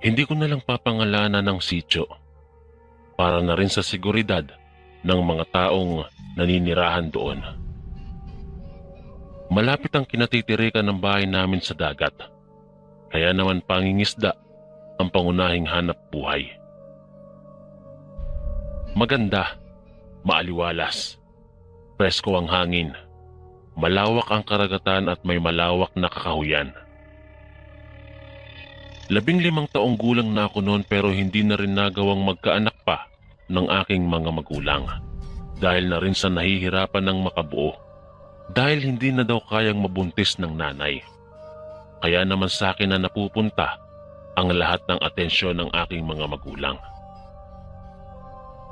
Hindi ko na lang papangalanan ng sityo, para na rin sa seguridad ng mga taong naninirahan doon. Malapit ang kinatitirikan ng bahay namin sa dagat, kaya naman pangingisda ang pangunahing hanap buhay. Maganda, maaliwalas, presko ang hangin, malawak ang karagatan at may malawak na kakahuyan. 15 taong gulang na ako noon pero hindi na rin nagawang magkaanak pa ng aking mga magulang dahil na rin sa nahihirapan ng makabuo dahil hindi na daw kayang mabuntis ng nanay. Kaya naman sa akin na napupunta ang lahat ng atensyon ng aking mga magulang.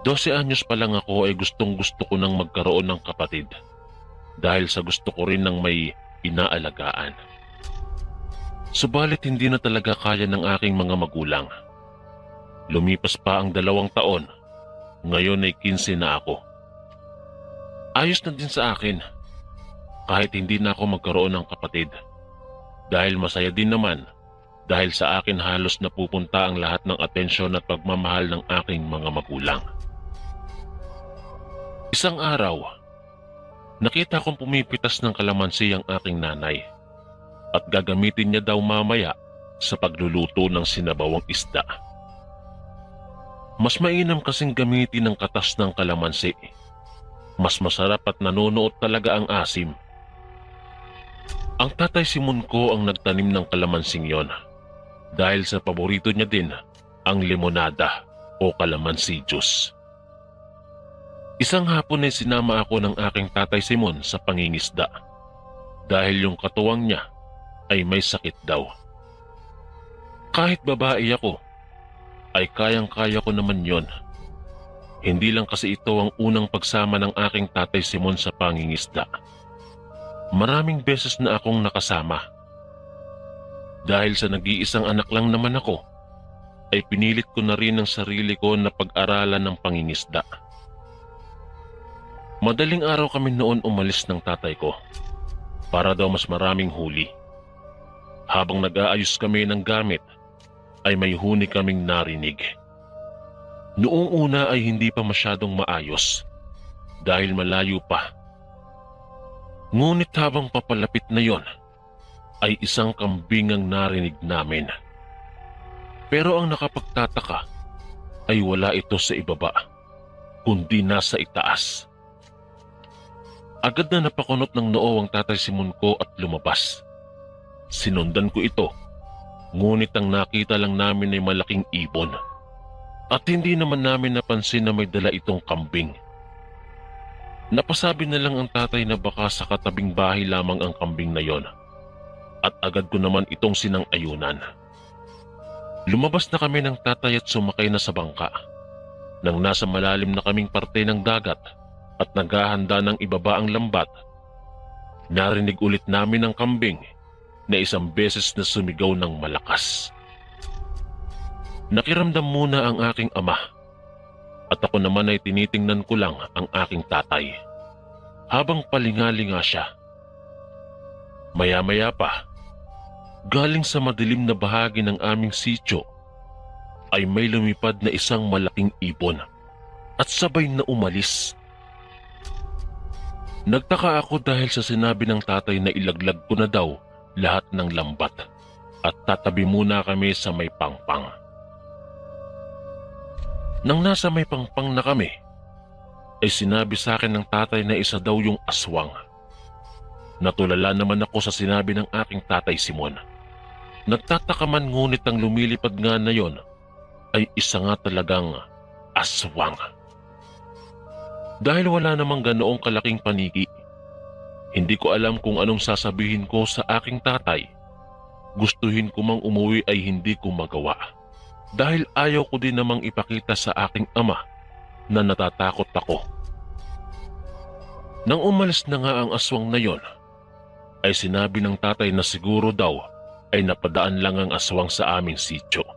12 anyos pa lang ako ay gustong-gusto ko nang magkaroon ng kapatid dahil sa gusto ko rin ng may inaalagaan. Subalit hindi na talaga kaya ng aking mga magulang. Lumipas pa ang 2 taon, ngayon ay 15 na ako. Ayos na din sa akin kahit hindi na ako magkaroon ng kapatid dahil masaya din naman dahil sa akin halos napupunta ang lahat ng atensyon at pagmamahal ng aking mga magulang. Isang araw, Nakita kong pumipitas ng kalamansi ang aking nanay at gagamitin niya daw mamaya sa pagluluto ng sinabawang isda. Mas mainam kasing gamitin ang katas ng kalamansi. Mas masarap at nanonood talaga ang asim. Ang tatay Simon ko ang nagtanim ng kalamansing yon dahil sa paborito niya din ang limonada o kalamansi juice. Isang hapon ay sinama ako ng aking tatay Simon sa pangingisda dahil yung katuwang niya ay may sakit daw. Kahit babae ako, ay kayang-kaya ko naman yon. Hindi lang kasi ito ang unang pagsama ng aking tatay Simon sa pangingisda. Maraming beses na akong nakasama. Dahil sa nag-iisang anak lang naman ako, ay pinilit ko na rin ang sarili ko na pag-aralan ng pangingisda. Madaling araw kami noon umalis ng tatay ko para daw mas maraming huli. Habang nag-aayos kami ng gamit, ay may huni kaming narinig. Noong una ay hindi pa masyadong maayos dahil malayo pa. Ngunit habang papalapit na yon, ay isang kambing ang narinig namin. Pero ang nakapagtataka ay wala ito sa ibaba, kundi nasa itaas. Agad na napakunot ng noo ang tatay Simon ko at lumabas. Sinundan ko ito, ngunit ang nakita lang namin ay malaking ibon. At hindi naman namin napansin na may dala itong kambing. Napasabi na lang ang tatay na baka sa katabing bahay lamang ang kambing na yon. At agad ko naman itong sinang-ayunan. Lumabas na kami ng tatay at sumakay na sa bangka. Nang nasa malalim na kaming parte ng dagat at naghahanda ng ibaba ang lambat, narinig ulit namin ang kambing na isang beses na sumigaw ng malakas. Nakiramdam muna ang aking ama at ako naman ay tinitingnan ko lang ang aking tatay habang palingalinga siya. Maya-maya pa, galing sa madilim na bahagi ng aming sityo ay may lumipad na isang malaking ibon at sabay na umalis. Nagtaka ako dahil sa sinabi ng tatay na ilaglag ko na daw lahat ng lambat at tatabi muna kami sa may pangpang. Nang nasa may pangpang na kami, ay sinabi sa akin ng tatay na isa daw yung aswang. Natulala naman ako sa sinabi ng aking tatay Simon. Nagtataka man ngunit ang lumilipad nga na yon ay isa nga talagang aswang. Dahil wala namang ganoong kalaking paniki, hindi ko alam kung anong sasabihin ko sa aking tatay. Gustuhin ko mang umuwi ay hindi ko magawa. Dahil ayaw ko din namang ipakita sa aking ama na natatakot ako. Nang umalis na nga ang aswang na yon, ay sinabi ng tatay na siguro daw ay napadaan lang ang aswang sa aming sityo.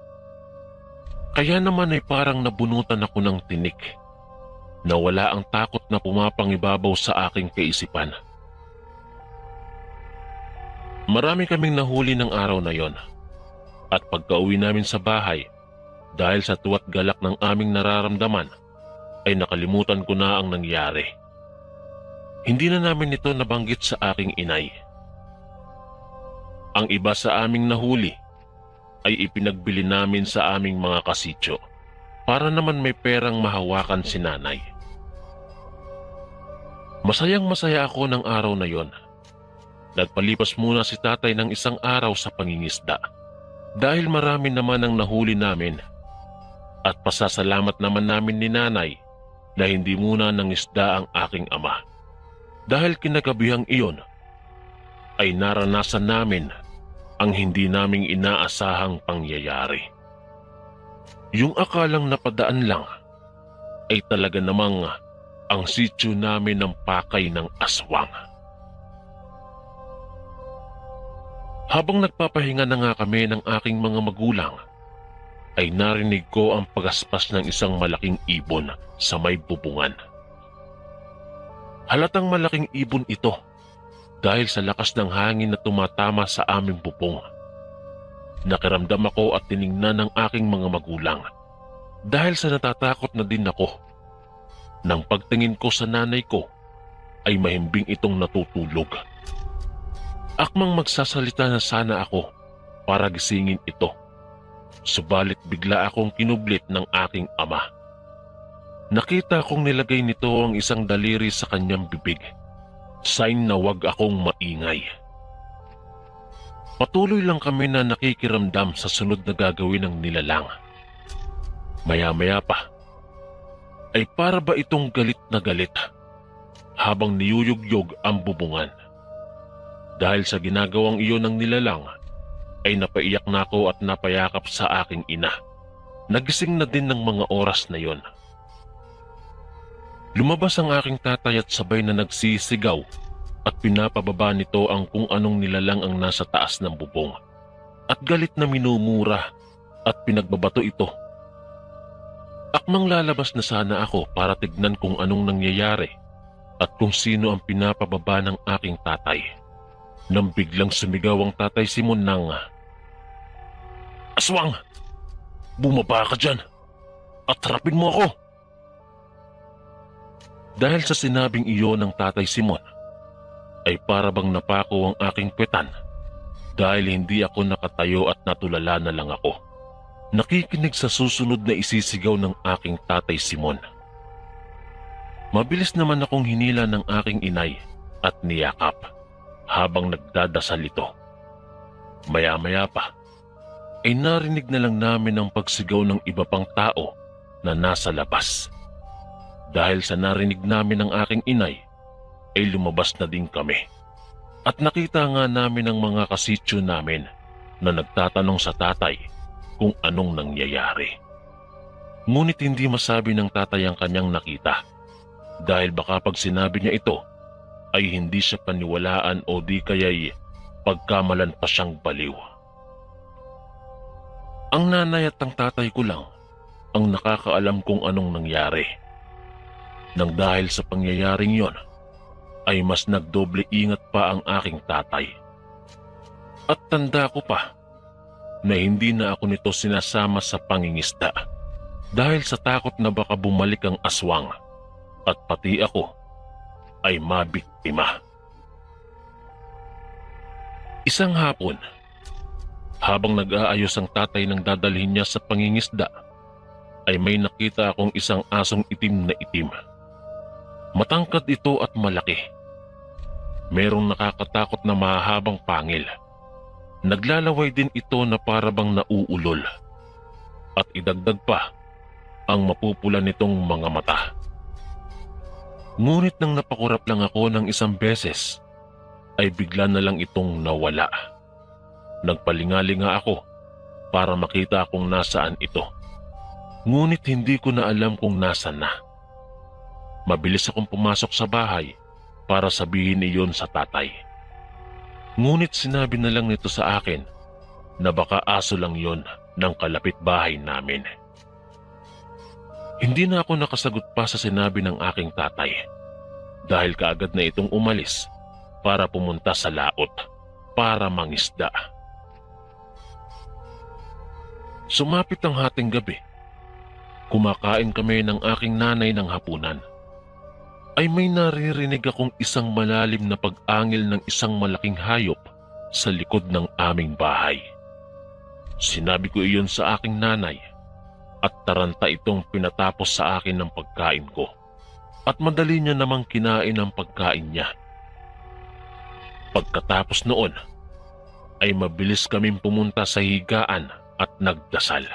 Kaya naman ay parang nabunutan ako ng tinik na wala ang takot na pumapangibabaw sa aking kaisipan. Marami kaming nahuli ng araw na yon at pagka-uwi namin sa bahay, dahil sa tuwa't galak ng aming nararamdaman, ay nakalimutan ko na ang nangyari. Hindi na namin ito nabanggit sa aking inay. Ang iba sa aming nahuli ay ipinagbili namin sa aming mga kasityo para naman may perang mahawakan si nanay. Masayang masaya ako ng araw na yon. Nagpalipas muna si tatay ng isang araw sa pangingisda dahil marami naman ang nahuli namin at pasasalamat naman namin ni nanay na hindi muna nangisda ang aking ama dahil kinagabihang iyon ay naranasan namin ang hindi naming inaasahang pangyayari. Yung akalang napadaan lang ay talaga namang ang sityo namin ng pakay ng aswang. Habang nagpapahinga na nga kami ng aking mga magulang, ay narinig ko ang pagaspas ng isang malaking ibon sa may bubungan. Halatang malaking ibon ito dahil sa lakas ng hangin na tumatama sa aming bubong. Nakiramdam ako at tiningnan ng aking mga magulang dahil sa natatakot na din ako. Nang pagtingin ko sa nanay ko, ay mahimbing itong natutulog. Akmang magsasalita na sana ako para gisingin ito. Subalit bigla akong kinublit ng aking ama. Nakita kong nilagay nito ang isang daliri sa kanyang bibig. Sign na wag akong maingay. Patuloy lang kami na nakikiramdam sa sunod na gagawin ng nilalang. Maya-maya pa, ay para ba itong galit na galit habang niyuyugyog ang bubungan. Dahil sa ginagawang iyon ng nilalang, ay napaiyak na ako at napayakap sa aking ina. Nagising na din ng mga oras na yon. Lumabas ang aking tatay at sabay na nagsisigaw at pinapababa nito ang kung anong nilalang ang nasa taas ng bubong. At galit na minumura at pinagbabato ito. Akmang lalabas na sana ako para tignan kung anong nangyayari at kung sino ang pinapababa ng aking tatay. Nang biglang sumigaw ang tatay Simon ng, "Aswang! Bumaba ka dyan at harapin mo ako!" Dahil sa sinabing iyon ng tatay Simon, ay para bang napako ang aking kwetan dahil hindi ako nakatayo at natulala na lang ako. Nakikinig sa susunod na isisigaw ng aking tatay Simon. Mabilis naman akong hinila ng aking inay at niyakap habang nagdadasal ito. Maya-maya pa, ay narinig na lang namin ang pagsigaw ng iba pang tao na nasa labas. Dahil sa narinig namin ng aking inay, ay lumabas na din kami. At nakita nga namin ang mga kasityo namin na nagtatanong sa tatay kung anong nangyayari. Ngunit hindi masabi ng tatay ang kanyang nakita dahil baka pag sinabi niya ito ay hindi siya paniwalaan o di kaya'y pagkamalan pa siyang baliw. Ang nanay at ang tatay ko lang ang nakakaalam kung anong nangyari. Nang dahil sa pangyayaring yon, ay mas nagdoble ingat pa ang aking tatay. At tanda ko pa na hindi na ako nito sinasama sa pangingisda dahil sa takot na baka bumalik ang aswang at pati ako ay mabiktima. Isang hapon, habang nag-aayos ang tatay ng dadalhin niya sa pangingisda, ay may nakita akong isang asong itim na itim. Matangkad ito at malaki. Merong nakakatakot na mahahabang pangil. Naglalaway din ito na parabang nauulol. At idagdag pa ang mapupula nitong mga mata. Ngunit nang napakurap lang ako ng isang beses, ay bigla na lang itong nawala. Nagpalingalinga ako para makita kung nasaan ito. Ngunit hindi ko na alam kung nasan na. Mabilis akong pumasok sa bahay para sabihin iyon sa tatay. Ngunit sinabi na lang nito sa akin na baka aso lang yon ng kalapit bahay namin. Hindi na ako nakasagot pa sa sinabi ng aking tatay dahil kaagad na itong umalis para pumunta sa laot para mangisda. Sumapit ang hating gabi. Kumakain kami ng aking nanay ng hapunan. Ay may naririnig akong isang malalim na pag-angil ng isang malaking hayop sa likod ng aming bahay. Sinabi ko iyon sa aking nanay at taranta itong pinatapos sa akin ng pagkain ko at madali niya namang kinain ang pagkain niya. Pagkatapos noon ay mabilis kaming pumunta sa higaan at nagdasal.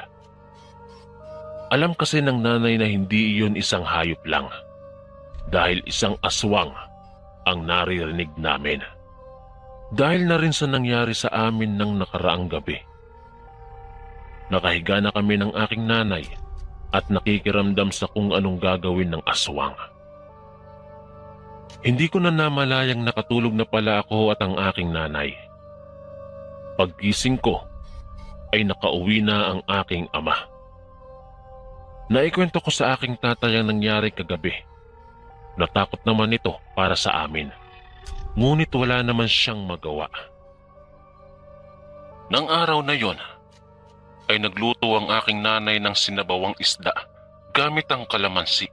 Alam kasi ng nanay na hindi iyon isang hayop lang. Dahil isang aswang ang naririnig namin. Dahil na rin sa nangyari sa amin ng nakaraang gabi. Nakahiga na kami ng aking nanay at nakikiramdam sa kung anong gagawin ng aswang. Hindi ko na namalayang nakatulog na pala ako at ang aking nanay. Paggising ko ay nakauwi na ang aking ama. Naikwento ko sa aking tatay ang nangyari kagabi. Natakot naman ito para sa amin. Ngunit wala naman siyang magawa. Nang araw na yon, ay nagluto ang aking nanay ng sinabawang isda gamit ang kalamansi.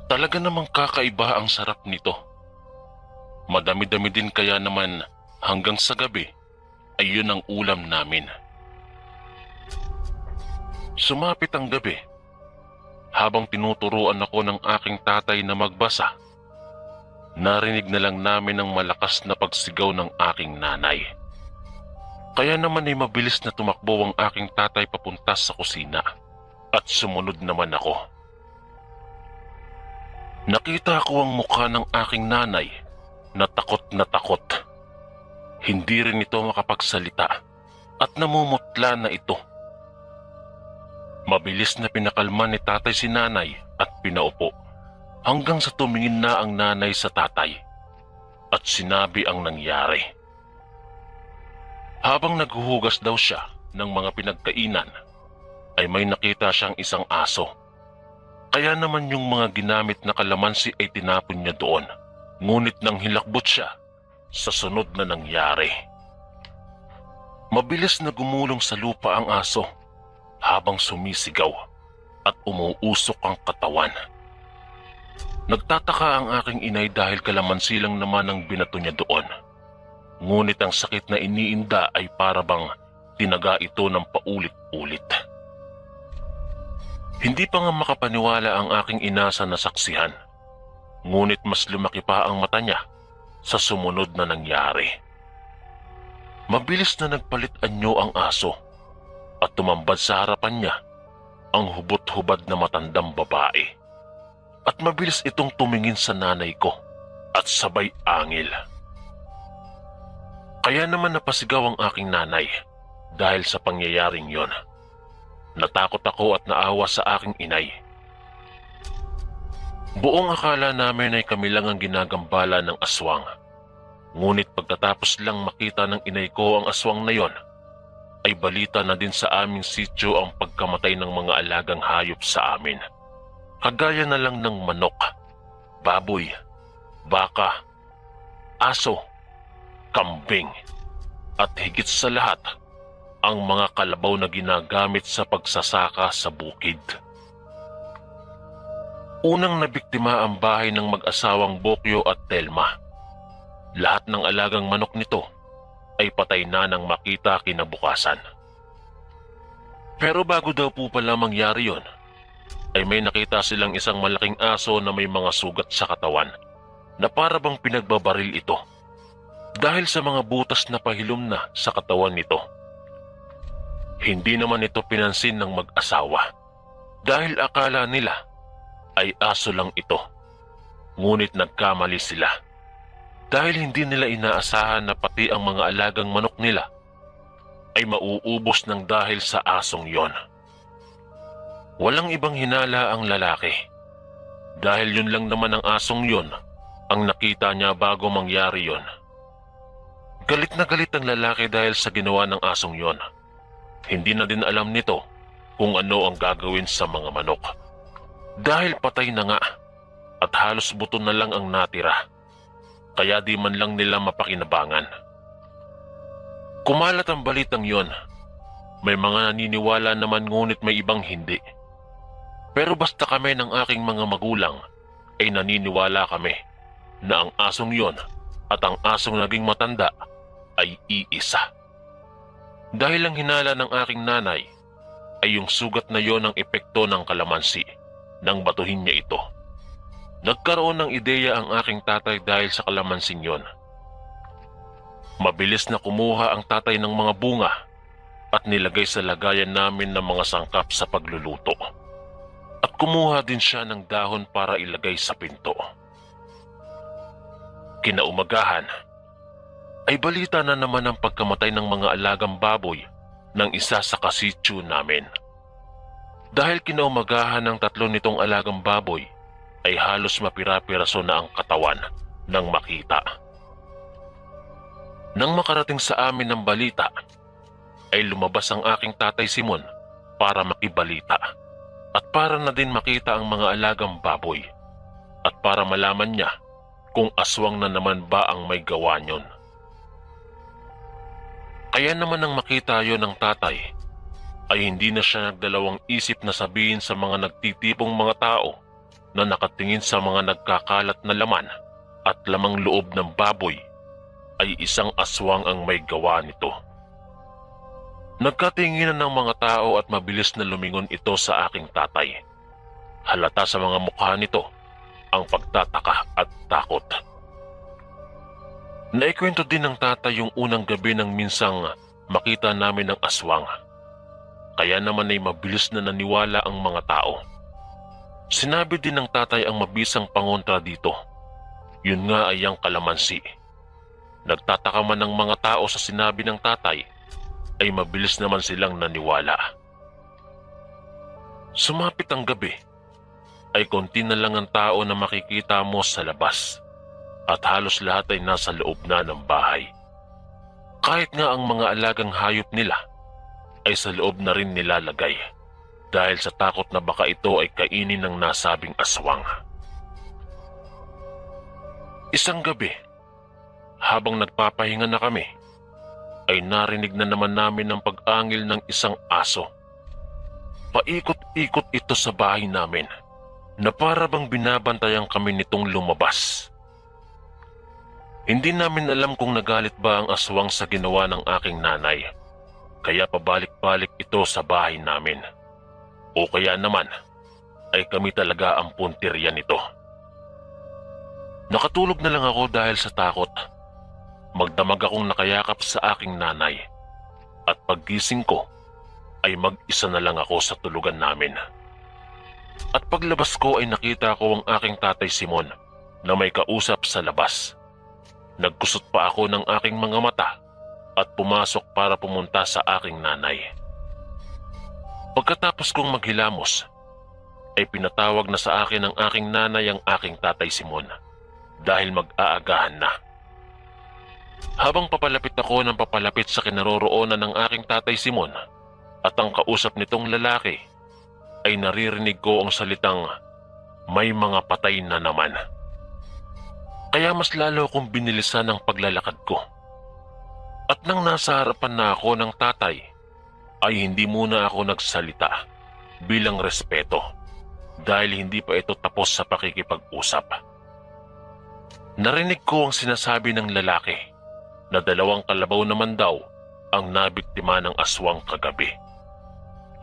Talaga namang kakaiba ang sarap nito. Madami-dami din kaya naman hanggang sa gabi ay yun ang ulam namin. Sumapit ang gabi. Habang tinuturuan ako ng aking tatay na magbasa, narinig na lang namin ang malakas na pagsigaw ng aking nanay. Kaya naman ay mabilis na tumakbo ang aking tatay papunta sa kusina at sumunod naman ako. Nakita ko ang mukha ng aking nanay na takot na takot. Hindi rin ito makapagsalita at namumutla na ito. Mabilis na pinakalma ni tatay si nanay at pinaupo hanggang sa tumingin na ang nanay sa tatay at sinabi ang nangyari. Habang naghuhugas daw siya ng mga pinagkainan ay may nakita siyang isang aso. Kaya naman yung mga ginamit na kalamansi ay tinapon niya doon, ngunit nang hilakbot siya sa sunod na nangyari. Mabilis na gumulong sa lupa ang aso habang sumisigaw at umuusok ang katawan. Nagtataka ang aking inay dahil kalamansi lang naman ang binato niya doon. Ngunit ang sakit na iniinda ay para bang tinaga ito ng paulit-ulit. Hindi pa nga makapaniwala ang aking ina sa nasaksihan. Ngunit mas lumaki pa ang mata niya sa sumunod na nangyari. Mabilis na nagpalit anyo ang aso at tumambad sa harapan niya ang hubot-hubad na matandang babae. At mabilis itong tumingin sa nanay ko at sabay angil. Kaya naman napasigaw ang aking nanay dahil sa pangyayaring yon. Natakot ako at naawa sa aking inay. Buong akala namin ay kami lang ang ginagambala ng aswang. Ngunit pagkatapos lang makita ng inay ko ang aswang na yon, ay balita na din sa aming sityo ang pagkamatay ng mga alagang hayop sa amin. Kagaya na lang ng manok, baboy, baka, aso, kambing, at higit sa lahat, ang mga kalabaw na ginagamit sa pagsasaka sa bukid. Unang nabiktima ang bahay ng mag-asawang Bokyo at Telma. Lahat ng alagang manok nito ay patay na nang makita kinabukasan. Pero bago daw po pala mangyari yon, ay may nakita silang isang malaking aso na may mga sugat sa katawan na para bang pinagbabaril ito dahil sa mga butas na pahilom na sa katawan nito. Hindi naman ito pinansin ng mag-asawa dahil akala nila ay aso lang ito. Ngunit nagkamali sila dahil hindi nila inaasahan na pati ang mga alagang manok nila ay mauubos ng dahil sa asong yon. Walang ibang hinala ang lalaki dahil yun lang naman ang asong yon ang nakita niya bago mangyari yon. Galit na galit ang lalaki dahil sa ginawa ng asong yon. Hindi na din alam nito kung ano ang gagawin sa mga manok. Dahil patay na nga at halos buto na lang ang natira. Kaya di man lang nila mapakinabangan. Kumalat ang balitang yon. May mga naniniwala naman ngunit may ibang hindi. Pero basta kami ng aking mga magulang ay naniniwala kami na ang asong yon at ang asong naging matanda ay iisa. Dahil ang hinala ng aking nanay ay yung sugat na yon ang epekto ng kalamansi nang batuhin niya ito. Nagkaroon ng ideya ang aking tatay dahil sa kalamansing yon. Mabilis na kumuha ang tatay ng mga bunga at nilagay sa lagayan namin ng mga sangkap sa pagluluto. At kumuha din siya ng dahon para ilagay sa pinto. Kinaumagahan, ay balita na naman ang pagkamatay ng mga alagang baboy ng isa sa kasityo namin. Dahil kinaumagahan ng 3 nitong alagang baboy, ay halos mapira-piraso na ang katawan nang makita. Nang makarating sa amin ng balita, ay lumabas ang aking tatay Simon para makibalita at para na din makita ang mga alagang baboy at para malaman niya kung aswang na naman ba ang may gawa niyon. Kaya naman nang makita yon ng tatay, ay hindi na siya nagdalawang isip na sabihin sa mga nagtitipong mga tao na nakatingin sa mga nagkakalat na laman at lamang loob ng baboy ay isang aswang ang may gawa nito. Nagkatinginan ng mga tao at mabilis na lumingon ito sa aking tatay. Halata sa mga mukha nito ang pagtataka at takot. Naikwento din ng tatay yung unang gabi nang minsang makita namin ng aswang. Kaya naman ay mabilis na naniwala ang mga tao. Sinabi din ng tatay ang mabisang pangontra dito. Yun nga ay ang kalamansi. Nagtataka man ng mga tao sa sinabi ng tatay, ay mabilis naman silang naniwala. Sumapit ang gabi, ay konti na lang ang tao na makikita mo sa labas at halos lahat ay nasa loob na ng bahay. Kahit nga ang mga alagang hayop nila ay sa loob na rin nilalagay dahil sa takot na baka ito ay kainin ng nasabing aswang. Isang gabi, habang nagpapahinga na kami, ay narinig na naman namin ang pag-angil ng isang aso. Paikot-ikot ito sa bahay namin na para bang binabantayan kami nitong lumabas. Hindi namin alam kung nagalit ba ang aswang sa ginawa ng aking nanay, kaya pabalik-balik ito sa bahay namin. O kaya naman ay kami talaga ang puntirya nito. Nakatulog na lang ako dahil sa takot. Magdamag akong nakayakap sa aking nanay at paggising ko ay mag-isa na lang ako sa tulugan namin. At paglabas ko ay nakita ko ang aking tatay Simon na may kausap sa labas. Nagkusot pa ako ng aking mga mata at pumasok para pumunta sa aking nanay. Pagkatapos kong maghilamos, ay pinatawag na sa akin ng aking nanay ang aking tatay Simon dahil mag-aagahan na. Habang papalapit ako ng papalapit sa kinaroroonan ng aking tatay Simon at ang kausap nitong lalaki, ay naririnig ko ang salitang may mga patay na naman. Kaya mas lalo akong binilisan ang paglalakad ko. At nang nasa harapan na ako ng tatay, ay hindi muna ako nagsalita bilang respeto dahil hindi pa ito tapos sa pakikipag-usap. Narinig ko ang sinasabi ng lalaki na 2 kalabaw naman daw ang nabiktima ng aswang kagabi.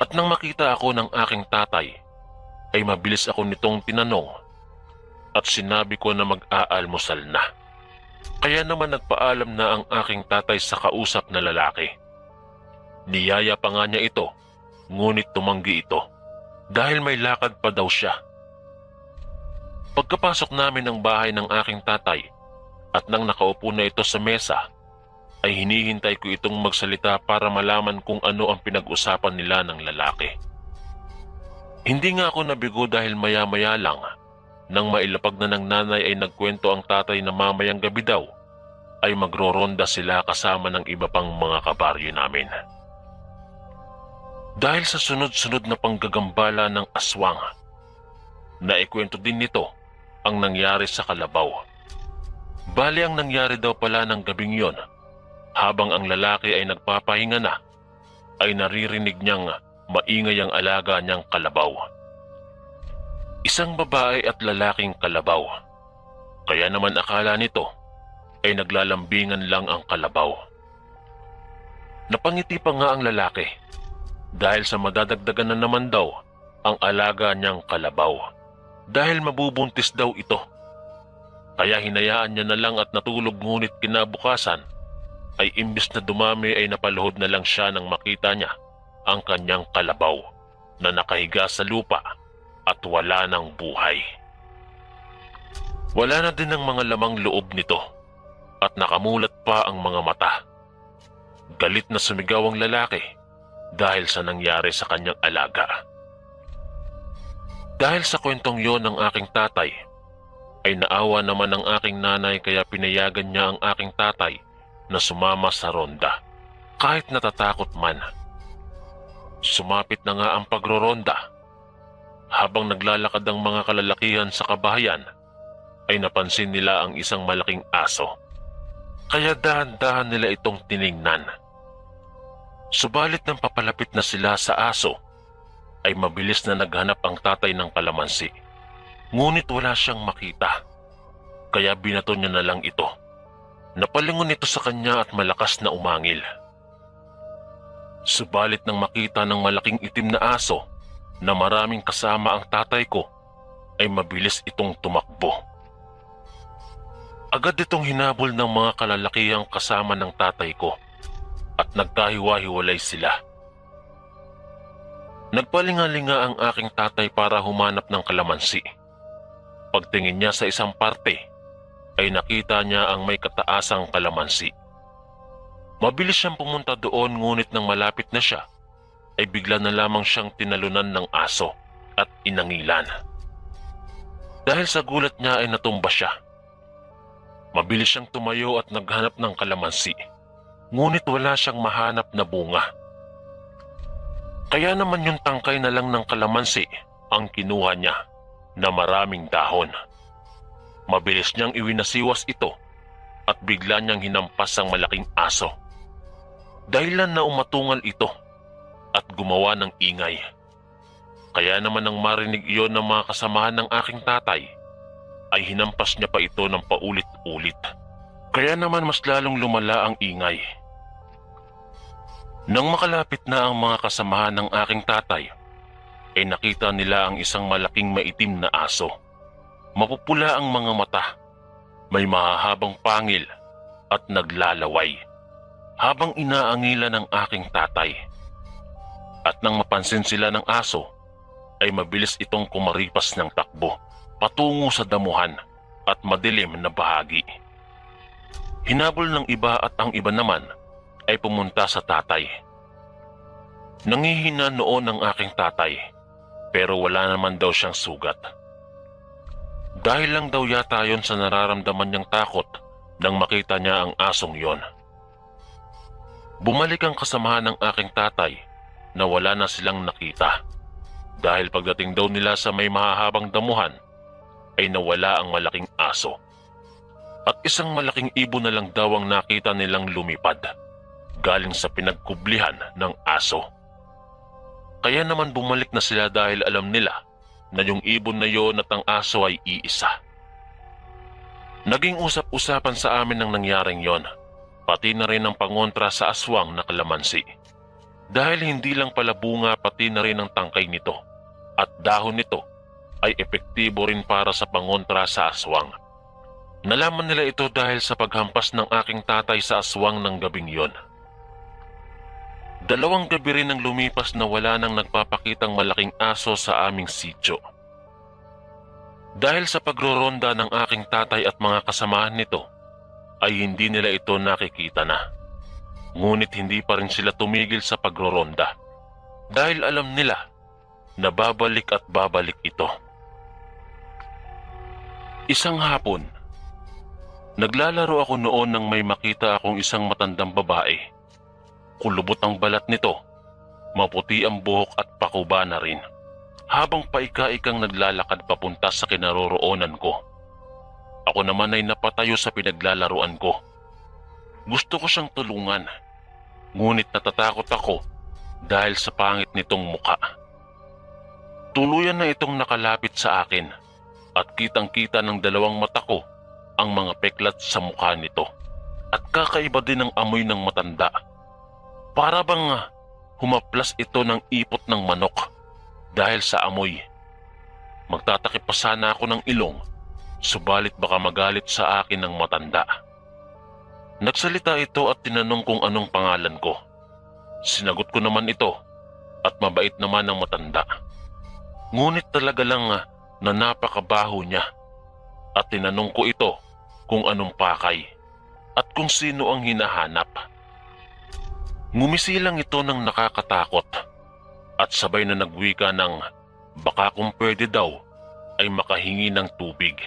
At nang makita ako ng aking tatay, ay mabilis ako nitong tinanong at sinabi ko na mag-aalmusal na. Kaya naman nagpaalam na ang aking tatay sa kausap na lalaki. Niyaya pa nga niya ito, ngunit tumanggi ito dahil may lakad pa daw siya. Pagkapasok namin ng bahay ng aking tatay at nang nakaupo na ito sa mesa, ay hinihintay ko itong magsalita para malaman kung ano ang pinag-usapan nila ng lalaki. Hindi nga ako nabigo dahil maya-maya lang, nang mailapag na ng nanay ay nagkwento ang tatay na mamayang gabi daw ay magroronda sila kasama ng iba pang mga kabaryo namin. Dahil sa sunod-sunod na panggagambala ng aswang, naikwento din nito ang nangyari sa kalabaw. Bali ang nangyari daw pala ng gabing yon, habang ang lalaki ay nagpapahinga na, ay naririnig niyang maingay ang alaga niyang kalabaw. Isang babae at lalaking kalabaw. Kaya naman akala nito ay naglalambingan lang ang kalabaw. Napangiti pa nga ang lalaki dahil sa madadagdagan na naman daw ang alaga niyang kalabaw dahil mabubuntis daw ito. Kaya hinayaan niya na lang at natulog, ngunit kinabukasan ay imbis na dumami ay napaluhod na lang siya nang makita niya ang kanyang kalabaw na nakahiga sa lupa at wala ng buhay. Wala na din ang mga lamang loob nito at nakamulat pa ang mga mata. Galit na sumigaw ang lalaki dahil sa nangyari sa kanyang alaga. Dahil sa kwentong yon ng aking tatay, ay naawa naman ang aking nanay kaya pinayagan niya ang aking tatay na sumama sa ronda kahit natatakot man. Sumapit na nga ang pagroronda. Habang naglalakad ang mga kalalakihan sa kabahayan, ay napansin nila ang isang malaking aso. Kaya dahan-dahan nila itong tiningnan. Subalit nang papalapit na sila sa aso, ay mabilis na naghanap ang tatay ng kalamansi. Ngunit wala siyang makita, kaya binato niya na lang ito. Napalingon ito sa kanya at malakas na umangil. Subalit nang makita ng malaking itim na aso na maraming kasama ang tatay ko, ay mabilis itong tumakbo. Agad itong hinabol ng mga kalalakihang kasama ng tatay ko at nagkahiwa-hiwalay sila. Nagpalingalinga ang aking tatay para humanap ng kalamansi. Pagtingin niya sa isang parte, ay nakita niya ang may kataasang kalamansi. Mabilis siyang pumunta doon, ngunit nang malapit na siya, ay bigla na lamang siyang tinalunan ng aso at inangilan. Dahil sa gulat niya ay natumba siya. Mabilis siyang tumayo at naghanap ng kalamansi, ngunit wala siyang mahanap na bunga. Kaya naman yung tangkay na lang ng kalamansi ang kinuha niya na maraming dahon. Mabilis niyang iwinasiwas ito at bigla niyang hinampas ang malaking aso. Dahilan na umatungal ito at gumawa ng ingay. Kaya naman nang marinig iyon ng mga kasamahan ng aking tatay, ay hinampas niya pa ito ng paulit-ulit. Kaya naman mas lalong lumala ang ingay. Nang makalapit na ang mga kasamahan ng aking tatay, ay nakita nila ang isang malaking maitim na aso. Mapupula ang mga mata, may mahahabang pangil at naglalaway habang inaangilan ng aking tatay. At nang mapansin sila ng aso, ay mabilis itong kumaripas ng takbo patungo sa damuhan at madilim na bahagi. Hinabol ng iba at ang iba naman ay pumunta sa tatay. Nangihina noon ang aking tatay, pero wala naman daw siyang sugat. Dahil lang daw yata yon sa nararamdaman niyang takot nang makita niya ang asong yon. Bumalik ang kasamahan ng aking tatay na wala na silang nakita. Dahil pagdating daw nila sa may mahahabang damuhan, ay nawala ang malaking aso. At isang malaking ibon na lang daw ang nakita nilang lumipad, galing sa pinagkublihan ng aso. Kaya naman bumalik na sila dahil alam nila na yung ibon na yon at ang aso ay iisa. Naging usap-usapan sa amin ang nangyaring yon, pati na rin ang pangontra sa aswang na kalamansi. Dahil hindi lang pala bunga, pati na rin ang tangkay nito at dahon nito ay epektibo rin para sa pangontra sa aswang. Nalaman nila ito dahil sa paghampas ng aking tatay sa aswang ng gabing yon. 2 gabi rin ang lumipas na wala nang nagpapakitang malaking aso sa aming sityo. Dahil sa pagroronda ng aking tatay at mga kasamahan nito, ay hindi nila ito nakikita na. Ngunit hindi pa rin sila tumigil sa pagroronda dahil alam nila na babalik at babalik ito. Isang hapon, naglalaro ako noon nang may makita akong isang matandang babae. Kulubot ang balat nito, maputi ang buhok at pakuba na rin, habang paika-ikang naglalakad papunta sa kinaroroonan ko. Ako naman ay napatayo sa pinaglalaruan ko. Gusto ko siyang tulungan, ngunit natatakot ako dahil sa pangit nitong muka. Tuluyan na itong nakalapit sa akin at kitang-kita ng 2 mata ko ang mga peklat sa mukha nito at kakaiba din ang amoy ng matanda. Para bang humaplas ito ng ipot ng manok dahil sa amoy. Magtatakip pa sana ako ng ilong, subalit baka magalit sa akin ng matanda. Nagsalita ito at tinanong kung anong pangalan ko. Sinagot ko naman ito at mabait naman ang matanda. Ngunit talaga lang na napakabaho niya at tinanong ko ito kung anong pakay at kung sino ang hinahanap. Ngumisilang ito ng nakakatakot at sabay na nagwika ng baka kung pwede daw ay makahingi ng tubig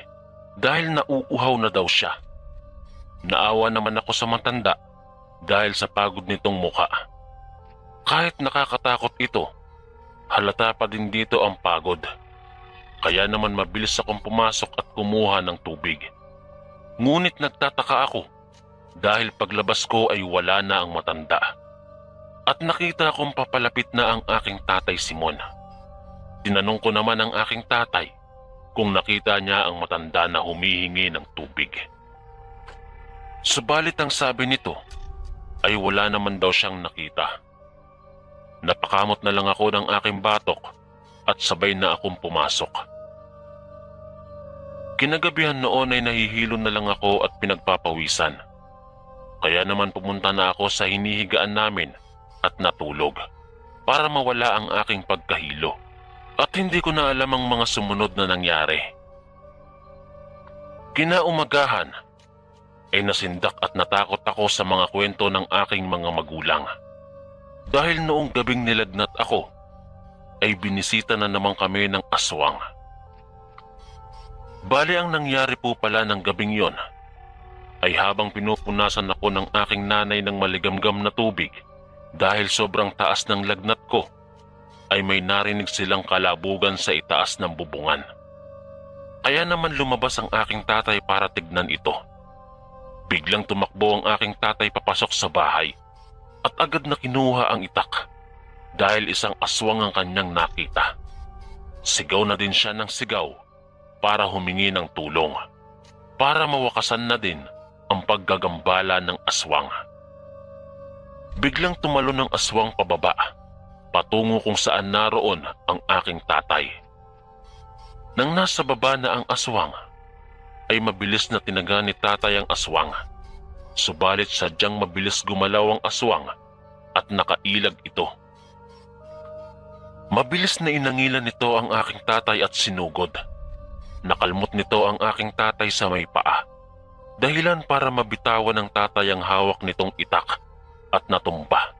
dahil nauuhaw na daw siya. Naawa naman ako sa matanda dahil sa pagod nitong muka. Kahit nakakatakot ito, halata pa din dito ang pagod. Kaya naman mabilis akong pumasok at kumuha ng tubig. Ngunit nagtataka ako dahil paglabas ko ay wala na ang matanda. At nakita kong papalapit na ang aking tatay Simon. Tinanong ko naman ang aking tatay kung nakita niya ang matanda na humihingi ng tubig. Subalit ang sabi nito ay wala naman daw siyang nakita. Napakamot na lang ako ng aking batok at sabay na akong pumasok. Kinagabihan noon ay nahihilo na lang ako at pinagpapawisan. Kaya naman pumunta na ako sa hinihigaan namin at natulog para mawala ang aking pagkahilo. At hindi ko na alam ang mga sumunod na nangyari. Kinaumagahan ay nasindak at natakot ako sa mga kwento ng aking mga magulang. Dahil noong gabing nilagnat ako, ay binisita na naman kami ng aswang. Bali ang nangyari po pala ng gabing yon ay habang pinupunasan ako ng aking nanay ng maligamgam na tubig dahil sobrang taas ng lagnat ko, ay may narinig silang kalabugan sa itaas ng bubungan. Kaya naman lumabas ang aking tatay para tignan ito. Biglang tumakbo ang aking tatay papasok sa bahay at agad na kinuha ang itak dahil isang aswang ang kanyang nakita. Sigaw na din siya ng sigaw para humingi ng tulong, para mawakasan na din ang paggagambala ng aswang. Biglang tumalon ang aswang pababa, patungo kung saan naroon ang aking tatay. Nang nasa baba na ang aswang, ay mabilis na tinaga ni tatay ang aswang. Subalit sadyang mabilis gumalaw ang aswang at nakailag ito. Mabilis na inangilan nito ang aking tatay at sinugod. Nakalmot nito ang aking tatay sa may paa, dahilan para mabitawan ng tatay ang hawak nitong itak at natumba.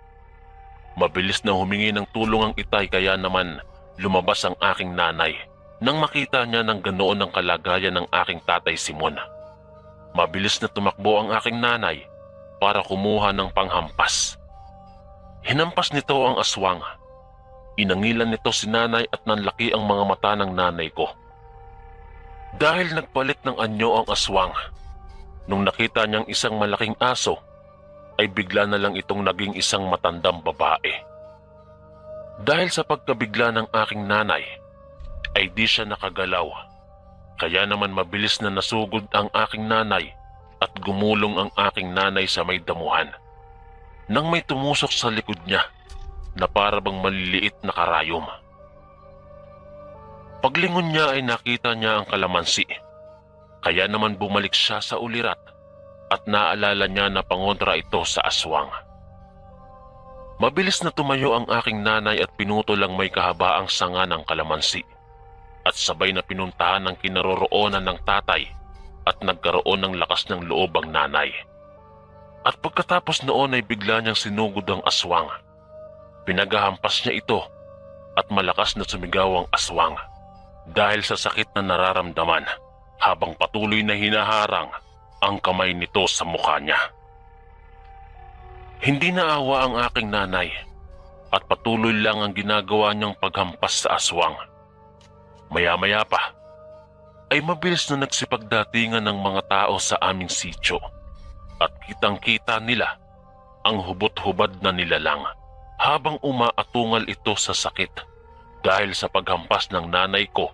Mabilis na humingi ng tulong ang itay kaya naman lumabas ang aking nanay nang makita niya ng ganoon ang kalagayan ng aking tatay Simon. Mabilis na tumakbo ang aking nanay para kumuha ng panghampas. Hinampas nito ang aswang. Inangilan nito si nanay at nanlaki ang mga mata ng nanay ko. Dahil nagpalit ng anyo ang aswang, nung nakita niyang isang malaking aso, ay bigla na lang itong naging isang matandang babae. Dahil sa pagkabigla ng aking nanay, ay di siya nakagalaw. Kaya naman mabilis na nasugod ang aking nanay at gumulong ang aking nanay sa may damuhan. Nang may tumusok sa likod niya na para bang maliliit na karayom. Paglingon niya ay nakita niya ang kalamansi. Kaya naman bumalik siya sa ulirat at naalala niya na pangontra ito sa aswang. Mabilis na tumayo ang aking nanay at pinutol ang may kahabaang sanga ng kalamansi. At sabay na pinuntahan ng kinaroroonan ng tatay at nagkaroon ng lakas ng loob ang nanay. At pagkatapos noon ay bigla niyang sinugod ang aswang. Pinagahampas niya ito at malakas na sumigaw ang aswang dahil sa sakit na nararamdaman habang patuloy na hinaharang ang kamay nito sa mukha niya. Hindi naawa ang aking nanay at patuloy lang ang ginagawa niyang paghampas sa aswang. Maya-maya pa ay mabilis na nagsipagdatingan ng mga tao sa aming sityo at kitang-kita nila ang hubot-hubad na nilalang habang umaatungal ito sa sakit dahil sa paghampas ng nanay ko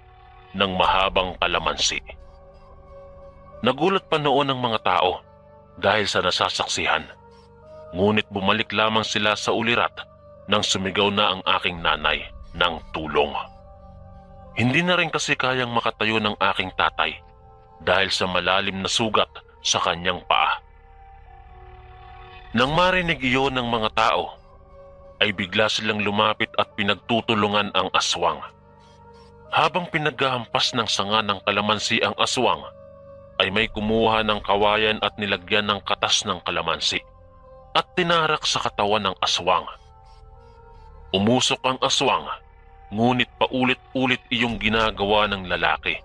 ng mahabang kalamansi. Nagulat pa noon ang mga tao dahil sa nasasaksihan, ngunit bumalik lamang sila sa ulirat nang sumigaw na ang aking nanay ng tulong. Hindi na rin kasi kayang makatayo ng aking tatay dahil sa malalim na sugat sa kanyang paa. Nang marinig iyon ng mga tao, ay bigla silang lumapit at pinagtutulungan ang aswang. Habang pinaghahampas ng sanga ng kalamansi ang aswang, ay may kumuha ng kawayan at nilagyan ng katas ng kalamansi at tinarak sa katawan ng aswang. Umusok ang aswang, ngunit paulit-ulit iyong ginagawa ng lalaki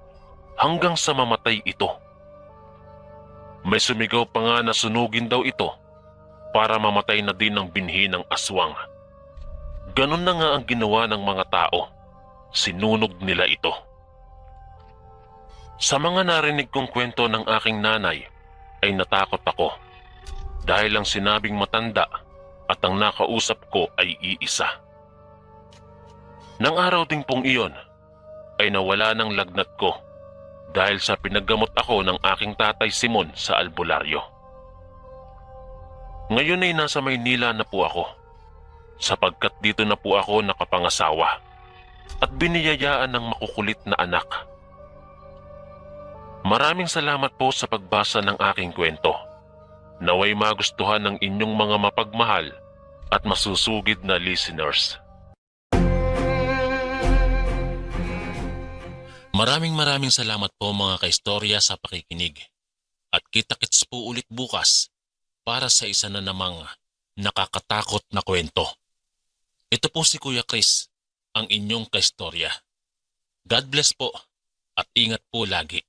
hanggang sa mamatay ito. May sumigaw pa nga na sunugin daw ito para mamatay na din ang binhi ng aswang. Ganon na nga ang ginawa ng mga tao. Sinunog nila ito. Sa mga narinig kong kwento ng aking nanay ay natakot ako dahil ang sinabing matanda at ang nakausap ko ay iisa. Nang araw ding pong iyon ay nawala ng lagnat ko dahil sa pinaggamot ako ng aking tatay Simon sa albularyo. Ngayon ay nasa Maynila na po ako, sapagkat dito na po ako nakapangasawa at biniyayaan ng makukulit na anak. Maraming salamat po sa pagbasa ng aking kwento. Naway magustuhan ng inyong mga mapagmahal at masusugid na listeners. Maraming salamat po mga kaistorya sa pakikinig. At kita-kits po ulit bukas para sa isa na namang nakakatakot na kwento. Ito po si Kuya Chris, ang inyong kaistorya. God bless po at ingat po lagi.